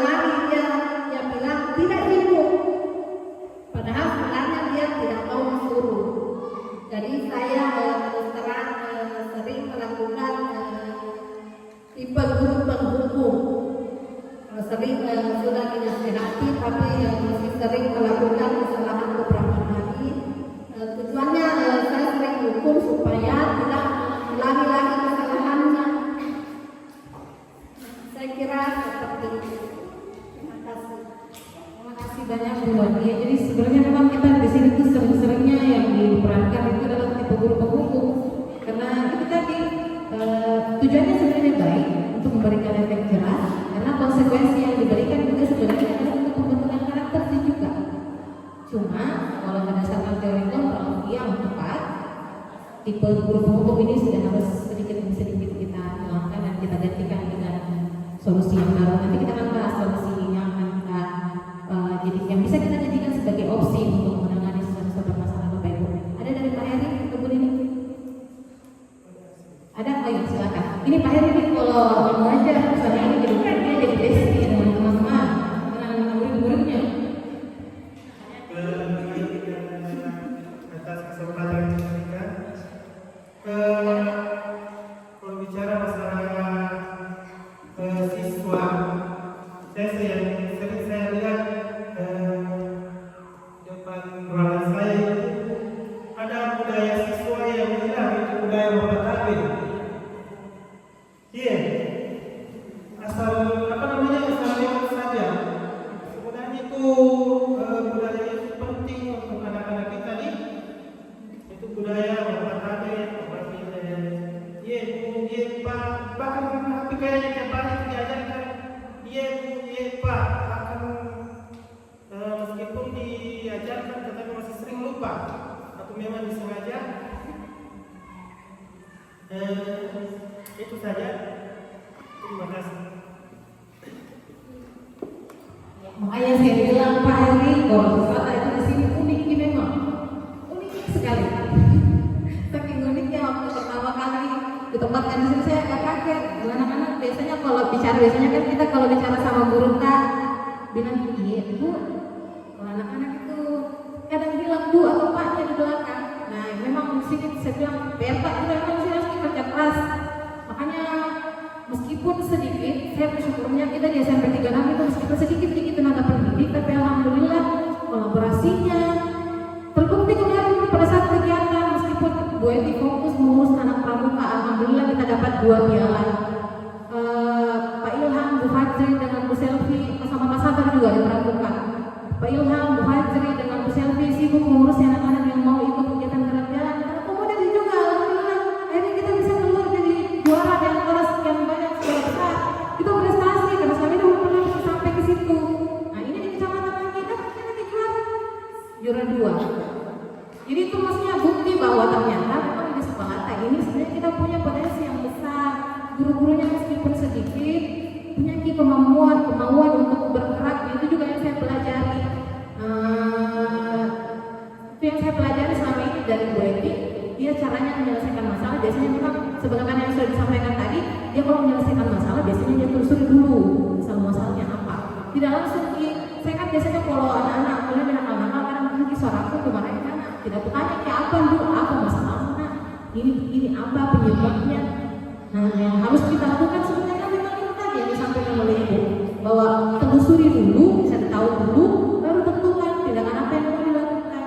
lari, dia bilang tidak sibuk. Padahal sebenarnya dia tidak mau disuruh. Jadi saya terus terang sering melakukan tipe guru penghukum. Sering sudah dinasihati tapi masih sering melakukan kesalahan beberapa kali. Tujuannya saya sering hukum supaya tidak ulangi lagi kesalahannya. Saya kira seperti itu. Terima kasih. Terima kasih banyak Bu Lodi. Jadi sebenarnya memang kita di sini tuh sering-seringnya yang diperankan itu adalah tipe guru penghukum. Karena itu tadi tujuannya sebenarnya baik untuk memberikan efek jelas, karena konsekuensi yang diberikan juga sebenarnya adalah untuk pembentukan karakter juga. Cuma kalau berdasarkan teori kontrol yang tepat, tipe guru penghukum ini sudah harus sedikit demi sedikit kita hilangkan dan kita gantikan dengan solusi yang baru. Nanti kita akan bahas solusi yang akan kita jadi yang bisa kita jadikan sebagai opsi untuk menangani sesuatu permasalahan Bapak Ibu. Ada dari Pak Heri, Ibu ini? Ada? Oh iya, silakan. Ini Pak Heri nih kalau mau aja, misalnya ini dia jadi besti dengan teman-teman, dengan murid-muridnya. Atas kesempatan yang diberikan. Kalau bicara masalah siswa, saya sering saya lihat depan ruangan saya ada budaya siswa yang hilang, itu budaya bapak tabir. Iya, asal apa namanya asal lewat saja. Sebenarnya itu budaya itu penting. diajarkan tetapi masih sering lupa atau memang disengaja. Itu saja. Terima kasih. Makanya saya bilang Pak Heri, kalau wisata itu di sini unik nih memang, unik sekali. Saking uniknya waktu pertama kali ditempatkan di sini saya agak kaget. Anak-anak biasanya kan kita kalau bicara sama guru Kak bilang iya Bu, kalau anak-anak itu kadang bilang Bu atau Paknya di belakang. Nah memang di sini saya bilang Pak kita memang sini harus kerja keras. Makanya meskipun sedikit, saya bersyukurnya kita di SMP 36 itu meskipun sedikit tenaga pendidik, tapi alhamdulillah kolaborasinya terbukti kemarin pada saat kegiatan meskipun Bu Eti fokus mengurus anak pramuka, alhamdulillah kita dapat 2 piala. Pak Ilham, Bu Fajri dengan Bu Selvi sama Mas Sabar juga di pramuka. Pak Ilham, Bu Fajri dengan Bu Selvi sibuk mengurus anak-anak yang mau ikut kegiatan jalan-jalan. Akomodasi juga, alhamdulillah. Akhirnya kita bisa keluar jadi juara di antara sekian banyak sekolah besar. Itu prestasi karena kami dulu pernah sampai ke situ. Nah ini di kecamatan lagi kita nanti juara 2. Jadi itu maksudnya bukti bahwa ternyata memang di sekolah ini sebenarnya kita punya potensi yang besar. Guru-gurunya meskipun sedikit punya kemauan untuk bergerak. Itu juga yang saya pelajari. Itu yang saya pelajari selama ini dari Bu Eti. Dia caranya menyelesaikan masalah biasanya memang sebagaimana yang sudah disampaikan tadi, dia kalau menyelesaikan masalah biasanya dia telusuri dulu masalahnya apa. Tidak langsung saya kan biasanya kalau anak-anak mulai dengan anak-anak kadang mungkin suaraku kemarin kan tidak bertanya kayak apa dulu apa masalahnya ini apa penyebabnya. Nah yang harus kita lakukan sebenarnya memang itu tadi yang disampaikan oleh Ibu bahwa telusuri dulu, bisa tahu dulu, baru tentukan tindakan apa yang mau dilakukan.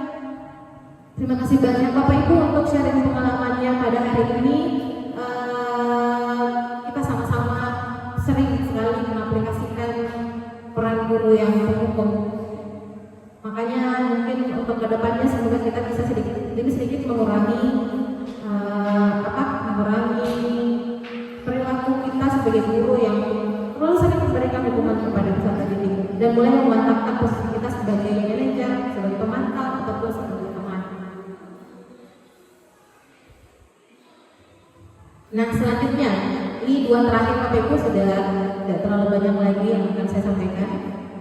Terima kasih banyak Bapak Ibu untuk sharing pengalamannya pada hari ini. Kita sama-sama sering sekali mengaplikasikan peran guru yang terhukum. Makanya mungkin untuk kedepannya semoga kita bisa sedikit mengurangi perilaku kita sebagai guru yang terlalu sering memberikan hukuman kepada peserta didik dan mulai memantapkan posisi kita sebagai manajer, sebagai pemantau ataupun sebagai teman. Nah selanjutnya ini 2 terakhir Bapak Ibu sudah tidak terlalu banyak lagi yang akan saya sampaikan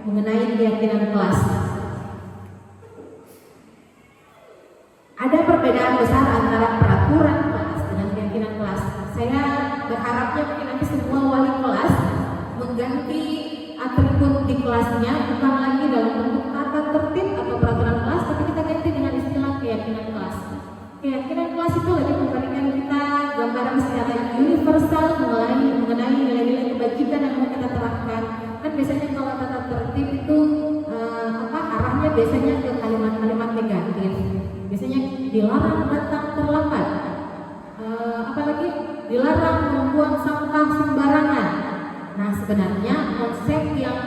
mengenai keyakinan kelas. Ada perbedaan besar antara peraturan kelas dengan keyakinan kelas. Saya berharapnya mungkin nanti semua wali kelas mengganti atribut di kelasnya bukan lagi dalam bentuk tata tertib atau peraturan kelas, tapi kita ganti dengan istilah keyakinan kelas. Keyakinan kelas itu lebih memberikan kita gambaran secara universal mengenai nilai-nilai kebajikan yang mau kita terapkan. Kan biasanya kalau tata tertib itu arahnya biasanya ke kalimat-kalimat negatif. Biasanya dilarang datang terlambat. Apalagi dilarang membuang sampah sembarangan. Nah sebenarnya konsep yang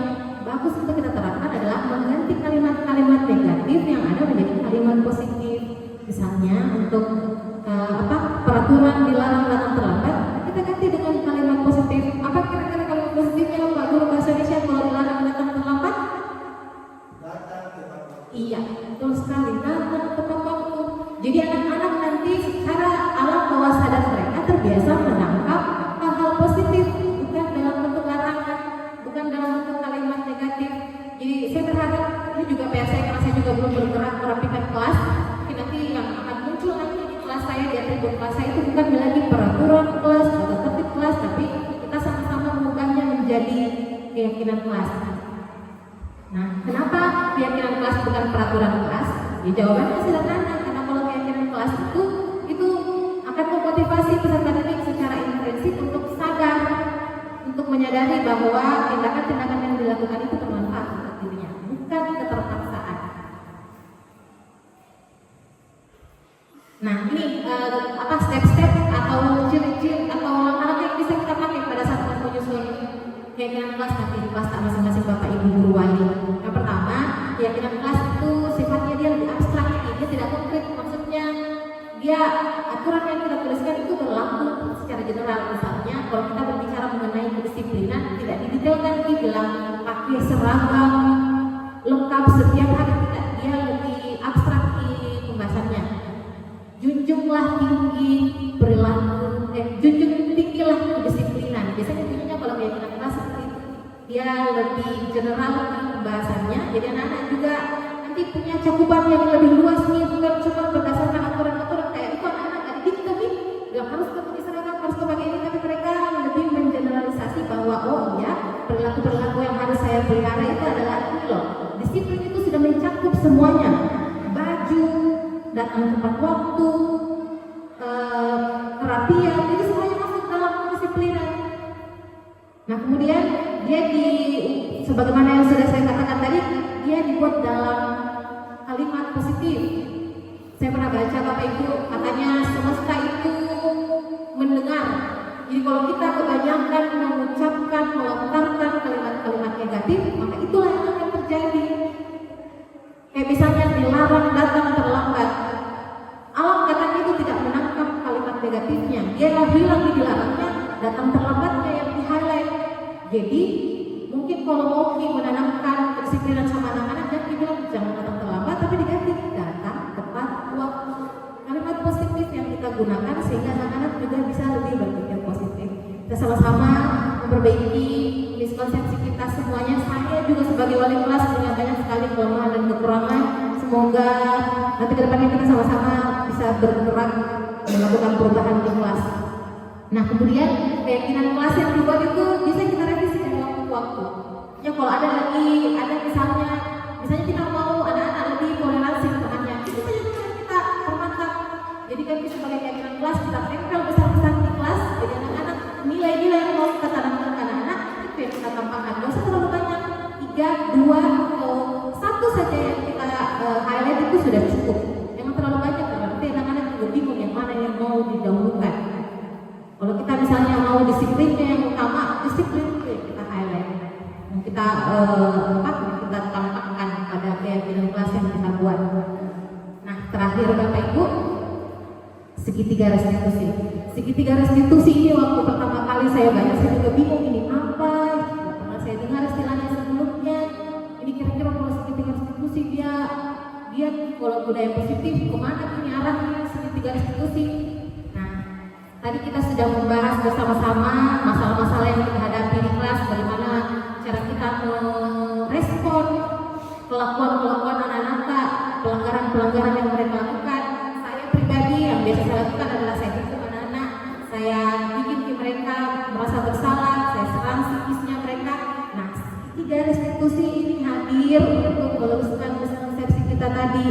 bagus untuk kita terapkan adalah mengganti kalimat-kalimat negatif yang ada menjadi kalimat positif. Misalnya untuk peraturan dilarang datang terlambat, kita ganti dengan kalimat positif. Apa kira-kira kalimat positifnya Pak Guru Bahasa Indonesia kalau dilarang datang terlambat? Iya, betul sekali. Datang tepat waktu. Jadi anak-anak nanti secara alam bawah sadar mereka terbiasa menangkap hal-hal positif, bukan dalam bentuk larangan, bukan dalam bentuk kalimat negatif. Jadi saya berharap ini juga PR saya karena saya juga belum bergerak merapikan kelas. Mungkin nanti yang akan muncul nanti di kelas saya, di atribut kelas saya itu bukan lagi peraturan kelas atau tertib kelas, tapi kita sama-sama mengubahnya menjadi keyakinan kelas. Nah, kenapa keyakinan kelas bukan peraturan kelas? Ya jawabannya sederhana, karena kalau keyakinan kelas itu akan memotivasi peserta didik secara intensif untuk sadar, untuk menyadari bahwa tindakan-tindakan yang dilakukan itu bermanfaat untuk dirinya, bukan keterpaksaan. Nah, ini step-step atau ciri-ciri atau langkah-langkah yang bisa kita pakai pada saat menyusun keyakinan kelas nanti di kelas masing-masing Bapak Ibu guru wali. Yang pertama, keyakinan kelas itu sifatnya dia lebih abstrak, dia tidak konkret. Maksudnya dia aturan yang kita tuliskan itu berlaku secara general. Misalnya kalau kita berbicara mengenai kedisiplinan, tidak didetailkan, dibilang pakai seragam lengkap setiap hari, tidak. Dia lebih dia lebih general pembahasannya. Jadi anak-anak juga nanti punya cakupan yang lebih luas nih, bukan cuma berdasarkan aturan-aturan kayak itu. Anak-anak nggak dididik tapi nggak harus pakai seragam, harus pakai ini, tapi mereka lebih mengeneralisasi bahwa oh iya, perilaku-perilaku yang harus saya pelihara itu adalah ini loh. Disiplin itu sudah mencakup semuanya, baju, datang tepat waktu, kerapian, itu semuanya masuk dalam kedisiplinan. Nah kemudian dia sebagaimana yang sudah saya katakan tadi, dia dibuat dalam kalimat positif. Saya pernah baca Bapak Ibu, katanya semesta itu mendengar. Jadi kalau kita kebanyakan mengucapkan, melontarkan kalimat-kalimat negatif, maka itulah yang akan terjadi. Kayak misalnya dilarang datang terlambat. Alam katanya itu tidak menangkap kalimat negatifnya. Dia hilang di dilarangnya, datang terlambatnya yang di-highlight. Jadi mungkin kalau mau menanamkan kedisiplinan sama anak-anak, jangan dibilang jangan datang terlambat, tapi diganti datang tepat waktu. Kalimat positif yang kita gunakan sehingga anak-anak juga bisa lebih berpikir positif. Kita sama-sama memperbaiki miskonsepsi kita semuanya. Saya juga sebagai wali kelas punya banyak sekali kelemahan dan kekurangan. Semoga nanti ke depannya kita sama-sama bisa bergerak melakukan perubahan di kelas. Nah kemudian keyakinan kelas yang dibuat itu bisa kita revisi dari waktu ke waktu. Ya kalau ada misalnya kita mau anak-anak lebih toleransi temannya, itu saja yang kita permatap. Jadi kami sebagai keyakinan kelas kita tempel besar-besar di kelas. Jadi anak-anak nilai-nilai yang mau kita tanamkan ke anak-anak itu yang kita tampakkan. Gak usah terlalu banyak, 3, 2 atau 1 saja yang kita highlight itu sudah cukup. Jangan terlalu banyak karena nanti anak-anak juga bingung yang mana yang mau didahulukan. Kalau kita misalnya mau disiplinnya yang utama, disiplin itu yang kita highlight. Yang kita kita tampakkan pada keyakinan kelas yang kita buat. Nah terakhir Bapak Ibu, segitiga restitusi. Segitiga restitusi ini waktu pertama kali saya baca saya juga bingung ini apa. Tidak pernah saya dengar istilahnya sebelumnya. Ini kira-kira kalau segitiga restitusi dia kalau budaya positif kemana ini arahnya segitiga restitusi. Tadi kita sudah membahas bersama-sama masalah-masalah yang kita hadapi di kelas, bagaimana cara kita merespon kelakuan-kelakuan anak-anak, pelanggaran-pelanggaran yang mereka lakukan. Saya pribadi yang biasa saya lakukan adalah saya hukum anak-anak, saya bikin mereka merasa bersalah, saya serang psikisnya mereka. Nah, tiga restitusi ini hadir untuk meluruskan konsepsi kita tadi.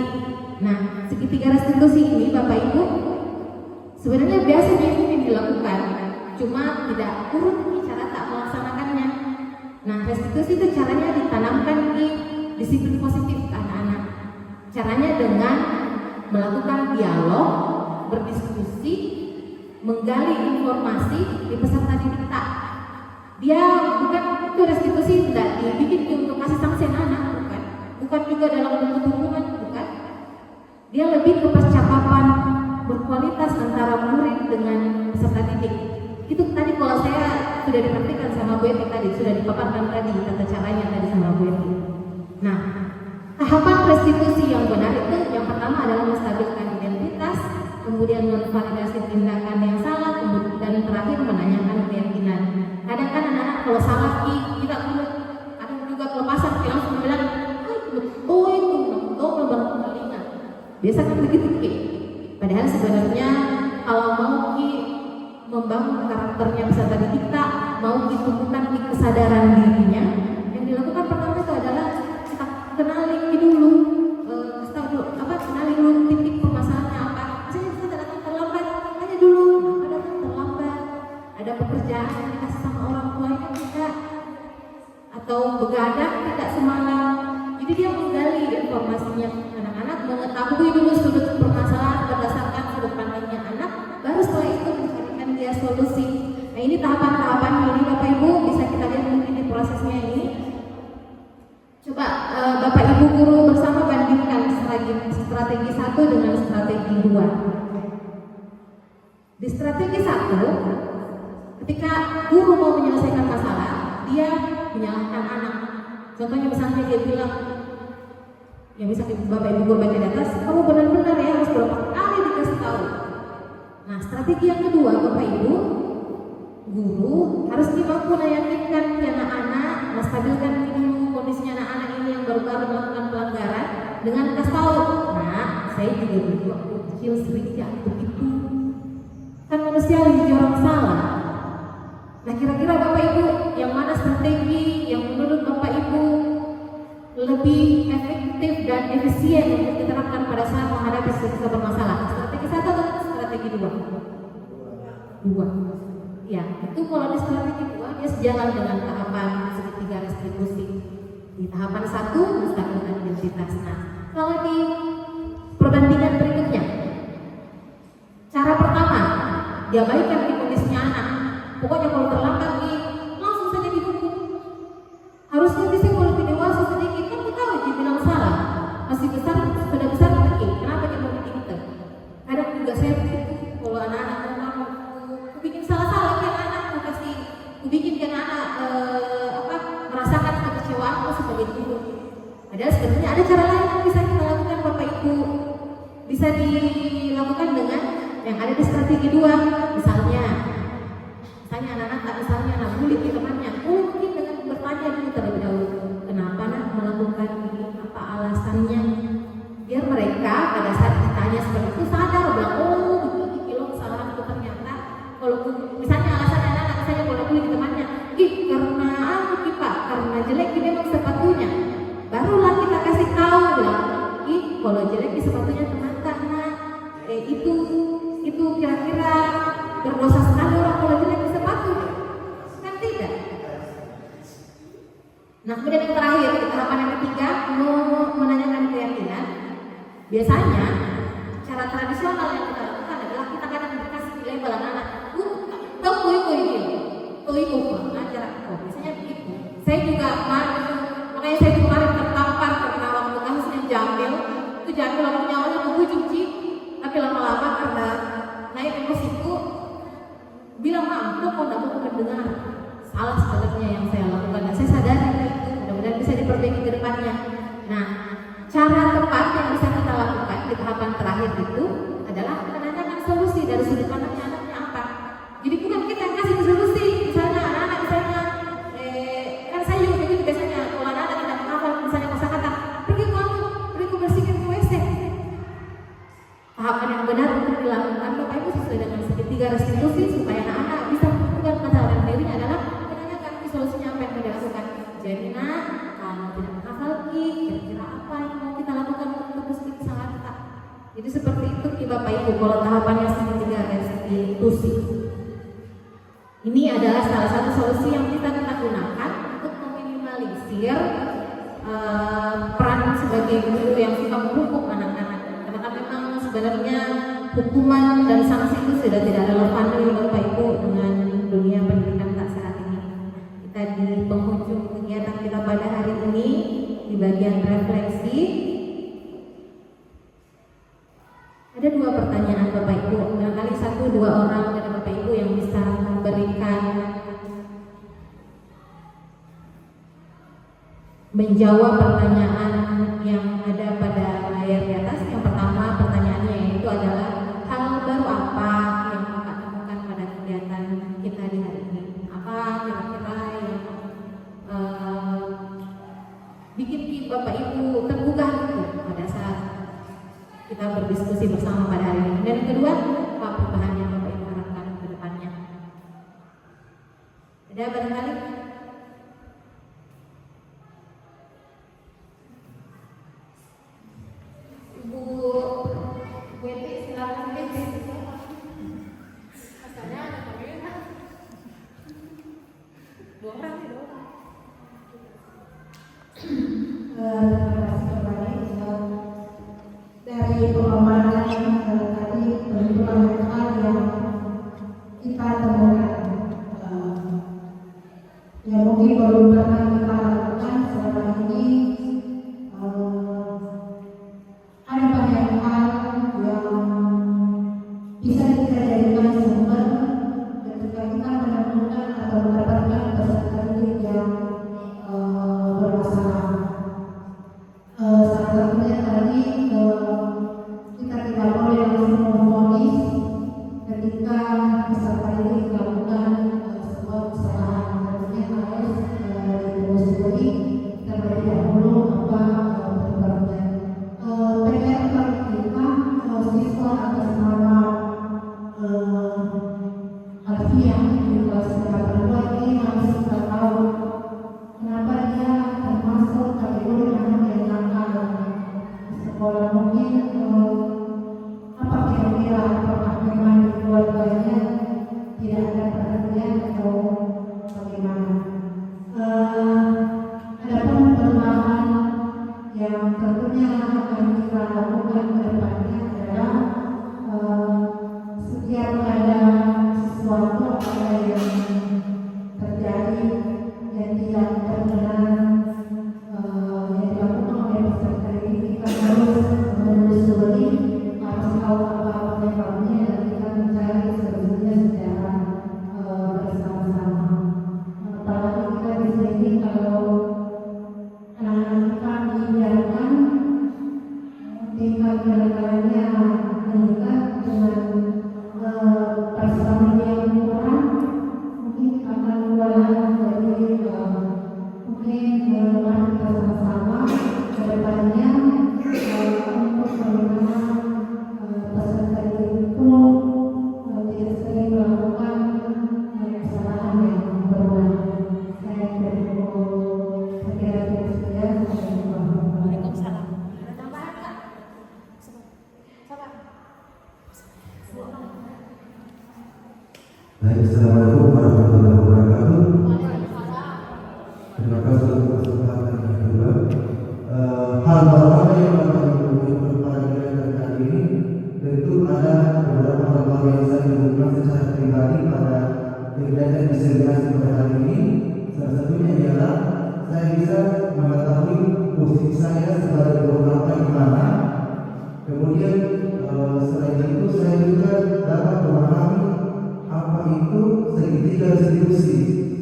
Nah, segitiga restitusi ini Bapak Ibu sebenarnya biasanya itu yang dilakukan, cuma tidak urut cara tak melaksanakannya. Nah, restitusi itu caranya ditanamkan di disiplin positif ke anak-anak. Caranya dengan melakukan dialog, berdiskusi, menggali informasi di peserta didik kita. Dia bukan itu restitusi tidak dibikin untuk kasih sanksi anak, bukan juga dalam bentuk hukuman, bukan. Dia lebih ke percakapan berkualitas antara murid dengan peserta didik. Itu tadi kalau saya sudah dipraktikkan sama Bu Eti tadi, sudah dipaparkan tadi tata caranya tadi sama Bu Eti. Nah, tahapan restitusi yang benar itu yang pertama adalah menstabilkan identitas, kemudian memvalidasi tindakan yang salah, dan terakhir menanyakan keyakinan. Kadang kan anak-anak kalau salah kita ada juga kelepasan, kita langsung bilang, biasa kan begitu Ki. Padahal sebenarnya kalau mau membangun karakternya peserta didik kita, mau ditumbuhkan kesadaran dirinya, yang dilakukan pertama itu adalah kita kenali dulu, kenali dulu titik permasalahannya apa. Misalnya kita datang terlambat, tanya dulu kenapa datang terlambat. Ada pekerjaan yang dikasih sama orang tuanya tidak, atau begadang tidak semalam. Jadi dia menggali informasinya, anak-anak mengetahui dulu sudut permasalahan berdasarkan sudut pandangnya anak, baru setelah itu mencarikan dia solusi. Nah ini tahapan-tahapan ini Bapak Ibu bisa kita lihat mungkin di prosesnya ini. Coba Bapak Ibu guru bersama bandingkan strategi 1 dengan strategi 2. Di strategi 1, ketika guru mau menyelesaikan masalah, dia menyalahkan anak. Contohnya misalnya dia bilang, yang bisa Bapak Ibu guru baca di atas, kamu benar-benar ya harus berapa kali dikasih tahu. Nah strategi yang kedua Bapak Ibu, guru harus mampu meyakinkan anak-anak, menstabilkan dulu kondisinya anak-anak ini yang baru-baru melakukan pelanggaran dengan kasih tahu, nah saya juga dulu waktu kecil sering jatuh itu, kan manusiawi jadi orang salah. Nah kira-kira Bapak Ibu yang mana strategi yang menurut Bapak Ibu lebih efektif dan efisien untuk diterapkan pada saat menghadapi situasi bermasalah? Strategi satu atau strategi dua? Dua. Ya, itu kalau di strategi dua dia sejalan dengan tahapan segitiga restitusi. Di tahapan satu menstabilkan identitas. Nah, kalau di perbandingan berikutnya, cara pertama diabaikan di kondisinya anak. Pokoknya kalau terlambat nih langsung saja dihukum. Harusnya bisa kalau lebih dewasa sedikit, kan kita wajib bilang salah. Masih besar, sudah besar lagi. Kenapa dia mau bikin kita? Kadang juga saya begitu. Kalau anak-anak mau aku bikin salah-salah kan anak mau kasih, aku bikin kan anak merasakan kekecewaanku sebagai guru. Padahal sebenarnya ada cara lain yang bisa kita lakukan Bapak Ibu. Bisa dilakukan dengan yang ada di strategi 2, misalnya anak bully ke temannya, mungkin dengan bertanya dulu terlebih dahulu, kenapa nak melakukan ini, apa alasannya, biar mereka pada saat ditanya seperti itu sadar bilang, oh begini kilo kesalahan itu ternyata. Kalau misalnya alasannya anak misalnya kalau bully ke temannya, karena Pak, karena jelek ini memang sepatunya, barulah kita kasih tahu bilang, kalau jelek di sepatunya teman karena itu kira-kira berdosa sekali orang kalau jelek di sepatu, kan tidak. Nah kemudian yang terakhir, tahapan yang ketiga, menanyakan keyakinan. Biasanya cara tradisional yang kita lakukan adalah kita kadang dikasih label anak-anak, tahu koi ngajar kok. Biasanya begitu. Saya juga makanya saya kemarin tertampar karena waktu kasusnya Jamil, itu Jamil waktu awalnya menghujung tapi lama-lama karena naik emosiku bilang maaf, kok tidak mau mendengar. Salah sebenarnya yang saya lakukan dan saya sadari itu mudah-mudahan bisa diperbaiki ke depannya. Nah, cara tepat yang bisa kita lakukan di tahapan terakhir itu adalah menanyakan solusi dari sudut pandangnya anaknya apa. Jadi bukan kita yang kasih solusi, misalnya anak-anak misalnya kan saya juga begitu biasanya kalau anak-anak tidak menghafal misalnya kosakata, pergi bersihkan ke WC. Tahapan yang benar untuk dilakukan Bapak Ibu sesuai dengan segitiga restitusi supaya anak-anak bisa menemukan kesalahan dirinya adalah menanyakan solusinya apa yang mau dilakukan. Jadi nak, kalau tidak menghafal kira-kira apa yang mau kita lakukan untuk menebus kesalahan kita. Jadi seperti itu Bapak Ibu kalau tahapannya segitiga restitusi. Ini adalah salah satu solusi yang kita gunakan untuk meminimalisir peran sebagai guru yang suka menghukum anak-anak. Karena memang sebenarnya hukuman dan sanksi itu sudah tidak relevan lagi Bapak Ibu dengan dunia pendidikan saat ini. Kita di penghujung kegiatan kita pada hari ini di bagian refleksi ada 2 pertanyaan Bapak Ibu. Barangkali 1-2 orang dari Bapak Ibu yang bisa memberikan menjawab pertanyaan yang ada pada layar di atas. Yang pertama pertanyaannya yaitu adalah hal baru apa yang Bapak temukan pada kegiatan kita di hari ini? Apa kira-kira yang bikin Bapak Ibu tergugah gitu pada saat kita berdiskusi bersama pada hari ini? Dan yang kedua, apa perubahan yang Bapak Ibu harapkan ke depannya? Ada barangkali? Bu Weti, silakan Weti. Asalnya ada kamera. 2 orang nih, 2 orang. Terima kasih kembali dari pemaparan tadi begitu banyak hal yang kita temukan yang mungkin baru pernah kita lakukan selama ini. Ada banyak hal yang bisa kita jadikan sumber ketika kita menemukan atau mendapatkan peserta didik yang bermasalah. Salah satunya tadi kita tidak boleh langsung memvonis ketika peserta didik melakukan kadang-kadangnya juga dengan personil yang kurang, mungkin akan kewalahan. Jadi mungkin mari kita sama-sama ke depannya untuk bagaimana peserta itu tidak sering melakukan kesalahan yang berulang. Saya kira itu saja. Waalaikumsalam. Ada tambahan Kak? Sabar. Baik, assalamualaikum warahmatullahi wabarakatuh. Waalaikumsalam. Terima kasih untuk kesempatan yang kedua. Hal pertama yang akan dilakukan pada kegiatan kali ini tentu ada beberapa hal yang saya lakukan secara pribadi pada kegiatan diseminasi pada hari ini. Salah satunya ialah saya bisa mengetahui posisi saya sebagai beberapa di mana. Kemudian selain itu saya juga dapat memahami apa itu segitiga restitusi.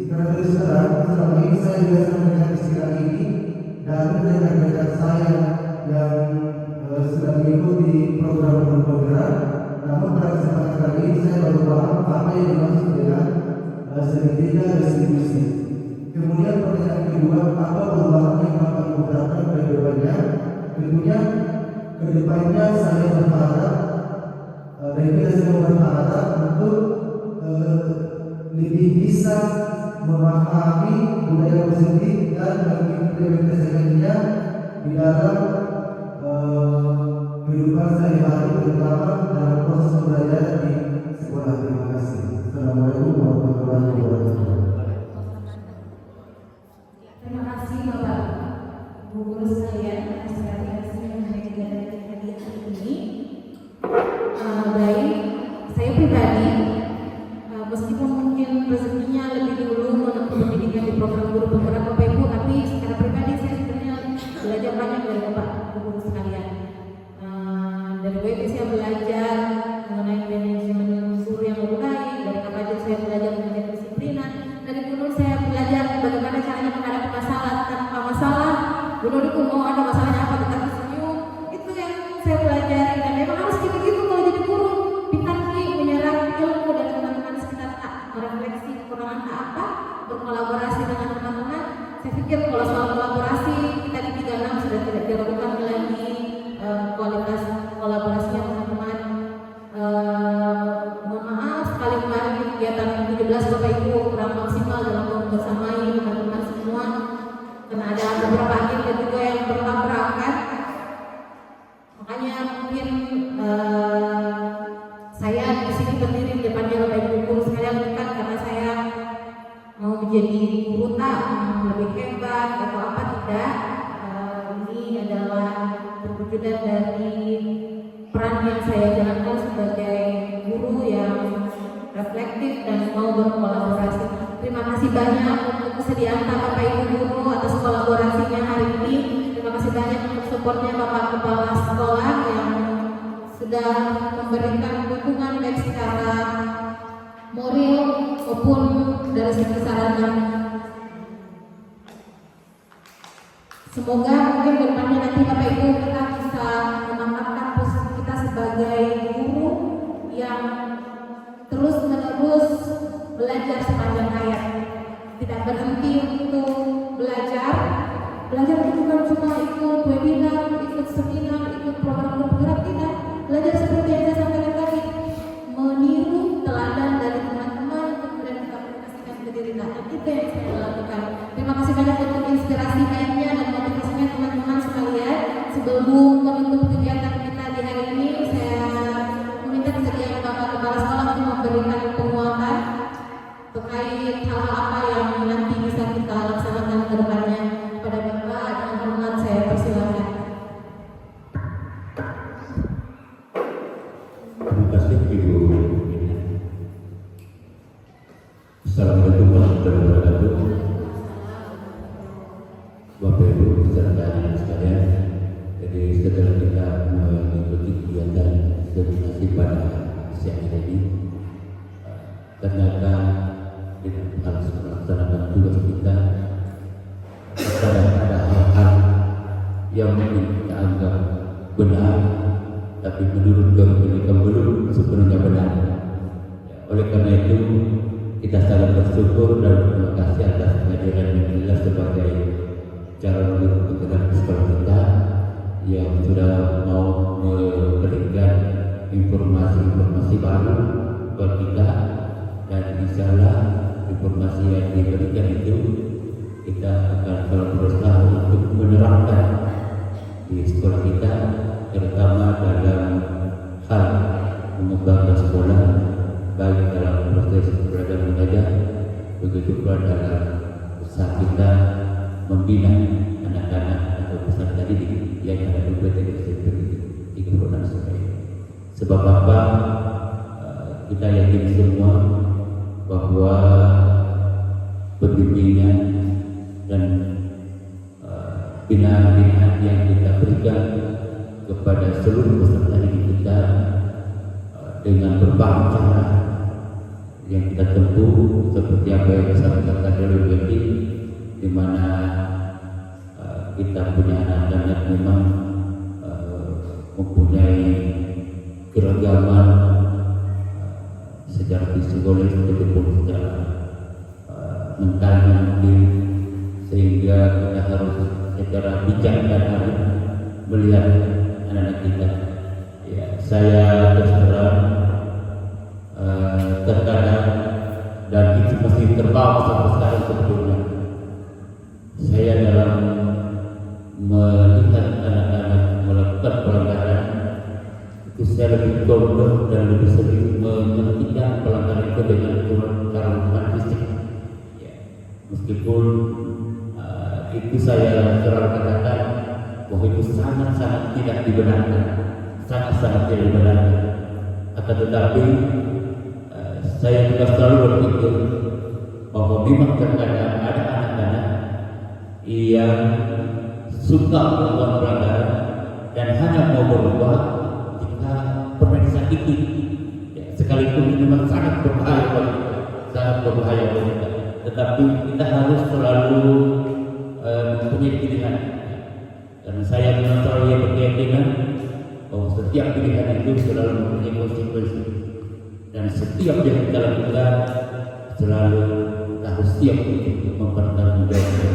Karena terus terang selama ini saya biasa mendengar istilah ini dari rekan-rekan saya yang sudah mengikuti program bergerak. Namun pada kesempatan kali ini saya baru paham apa yang dimaksud dengan segitiga restitusi. Kemudian pertanyaan kedua, apa perubahan yang akan dilakukan ke depannya? Tentunya ke depannya saya berharap dan kita semua berharap untuk lebih bisa memahami budaya positif dan mengimplementasikannya di dalam kehidupan sehari-hari, terutama dalam proses pembelajaran di sekolah. Terima kasih. Assalamualaikum warahmatullahi wabarakatuh. Terima kasih Bapak Bu Guru sekalian atas klarifikasi mengenai kegiatan ini. Baik, saya pribadi meskipun mungkin rezekinya lebih dulu menempuh pendidikan di program guru penggerak Bapak Ibu, tapi secara pribadi saya sebenarnya belajar banyak dari Bapak Bu Guru sekalian. Dari WP saya belajar mengenai manajemen guru yang lebih baik, dari Kapajur saya belajar mengenai kedisiplinan, dari Gunur saya belajar bagaimana caranya menghadapi masalah tanpa masalah. Gunur itu mau ada masalahnya apa tetapi senyum, itu yang saya pelajari dan memang harus gitu-gitu kalau jadi guru. Pintar-pintar menyerap ilmu dari teman-teman sekitar, tak merefleksi kekurangan apa, berkolaborasi dengan teman-teman. Saya pikir kalau soal kolaborasi kita di 36 sudah tidak diragukan lagi kualitas kolaborasinya teman-teman. Mohon maaf sekali kemarin di kegiatan 17 Bapak Ibu kurang maksimal dalam membersamai teman-teman semua karena ada beberapa agenda juga yang bertabrakan. Makanya mungkin saya di sini berdiri di depannya Bapak Ibu guru sekalian bukan karena saya mau menjadi guru tak lebih hebat atau apa, tidak. Ini adalah perwujudan dari peran yang saya jalankan sebagai guru yang reflektif dan mau berkolaborasi. Terima kasih banyak untuk kesediaan Bapak Ibu guru atas kolaborasinya hari ini. Terima kasih banyak untuk supportnya Bapak Kepala Sekolah yang sudah memberikan dukungan baik secara moral maupun dari segi sarana. Semoga mungkin depannya nanti Bapak Ibu kita bisa memantapkan posisi kita sebagai guru yang terus-menerus belajar sepanjang hayat, tidak berhenti untuk belajar. Belajar itu bukan cuma ikut webinar, ikut seminar, ikut program bergerak, tidak. Belajar seperti yang saya sampaikan tadi, meniru teladan dari teman-teman, kemudian kita aplikasikan ke diri kita. Itu yang saya lakukan. Terima kasih banyak untuk inspirasi baiknya dan motivasinya teman-teman sekalian. Sebelum menutup kegiatan kita di hari ini, saya meminta kesediaan Bapak Kepala Sekolah untuk memberikan penguatan terkait hal-hal apa yang nanti bisa kita laksanakan ke depannya. Kepada Bapak dengan hormat saya persilakan. Terima kasih Ibu. Assalamualaikum warahmatullahi wabarakatuh. Bapak Ibu beserta anak sekalian, jadi setelah kita mengikuti kegiatan seminasi pada siang tadi, ternyata kita harus melaksanakan tugas kita. Kadang ada hal-hal yang mungkin kita anggap benar, tapi menurut mereka belum sepenuhnya benar. Oleh karena itu kita sangat bersyukur dan terima kasih atas kehadiran Alhamdulillah sebagai calon guru penggerak di sekolah kita yang sudah mau memberikan informasi baru buat kita, dan insyaallah informasi yang diberikan itu kita akan selalu berusaha untuk menerapkan di sekolah kita, terutama dalam hal mengembangkan sekolah, baik dalam proses belajar mengajar, begitu pula dalam usaha kita membina anak-anak atau peserta didik yang ada di PTN di Kelurahan Sungai. Sebab apa? Kita yakin semua bahwa pembimbingan dan binaan-binaan yang kita berikan kepada seluruh peserta didik kita dengan berbagai cara yang kita tempuh, seperti apa yang disampaikan tadi oleh Betty, di mana kita punya anak-anak yang memang mempunyai keragaman secara psikologis ataupun secara mentalnya mungkin, sehingga kita harus secara bijak dan arif melihat anak-anak kita. Ya, saya terus terang terkadang, dan itu masih terbawa sampai sekarang sebetulnya, saya dalam melihat anak-anak melakukan pelanggaran itu saya lebih gondok dan lebih sering menghentikan pelanggaran itu dengan cara fisik. Ya, meskipun itu saya selalu katakan bahwa itu sangat-sangat tidak dibenarkan, sangat-sangat tidak dibenarkan. Akan tetapi saya juga selalu berpikir bahwa memang terkadang ada anak-anak yang suka melakukan pelanggaran dan hanya mau berubah jika pernah disakiti. Ya, sekalipun itu memang sangat berbahaya bagi kita, sangat berbahaya bagi kita. Tetapi kita harus selalu mempunyai pilihan. Dan saya memang selalu berkeyakinan bahwa setiap pilihan itu selalu mempunyai konsekuensi. Dan setiap yang kita lakukan selalu harus siap untuk mempertanggungjawabkan.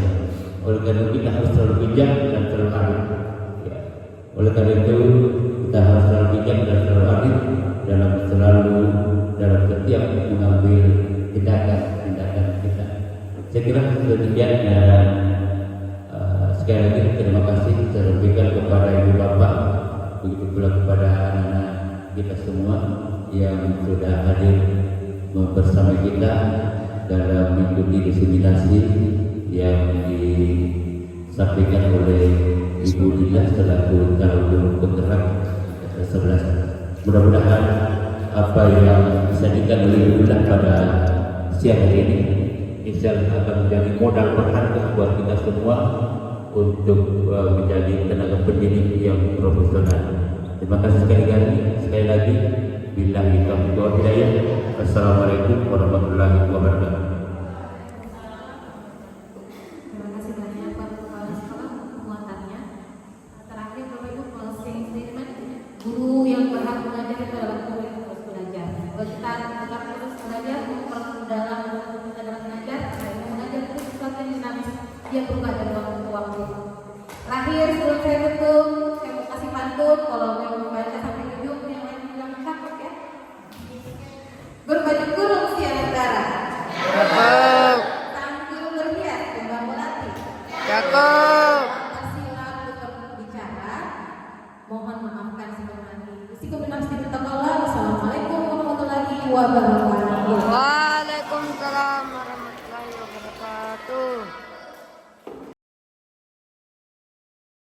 Oleh karena itu kita harus selalu bijak dan selalu arif. Ya. Oleh karena itu kita harus selalu bijak dan selalu arif dalam setiap mengambil tindakan kita. Saya kira sudah demikian, dan sekali lagi terima kasih saya berikan kepada ibu bapak, begitu pula kepada anak-anak kita semua yang sudah hadir bersama kita dalam mengikuti diseminasi yang disampaikan oleh Ibu Dila selaku calon guru penggerak 11. Mudah-mudahan apa yang disajikan oleh Ibu Dila pada siang hari ini insyaallah akan menjadi modal berharga buat kita semua untuk menjadi tenaga pendidik yang profesional. Terima kasih sekali lagi. Billahi taufiq wal hidayah. Assalamualaikum warahmatullahi wabarakatuh. Terima kasih banyak Pak Kepala Sekolah penguatannya. Terakhir Bapak Ibu closing statement, guru yang berhak mengajar itu adalah guru yang terus belajar. Kalau kita tetap terus belajar, memperdalam kita dalam mengajar, mengajar itu sesuatu yang dinamis, dia berubah dari waktu ke waktu. Terakhir sebelum saya tutup, saya mau kasih pantun. Kalau mau membaca sampai ujung, yang lain bilang cakep ya. Berbaju kurung siang darah. Cakep. Tampil berhias kembang melati. Cakep. Masih lalu berbicara. Mohon maafkan sebelum nanti. Assalamualaikum warahmatullahi wabarakatuh.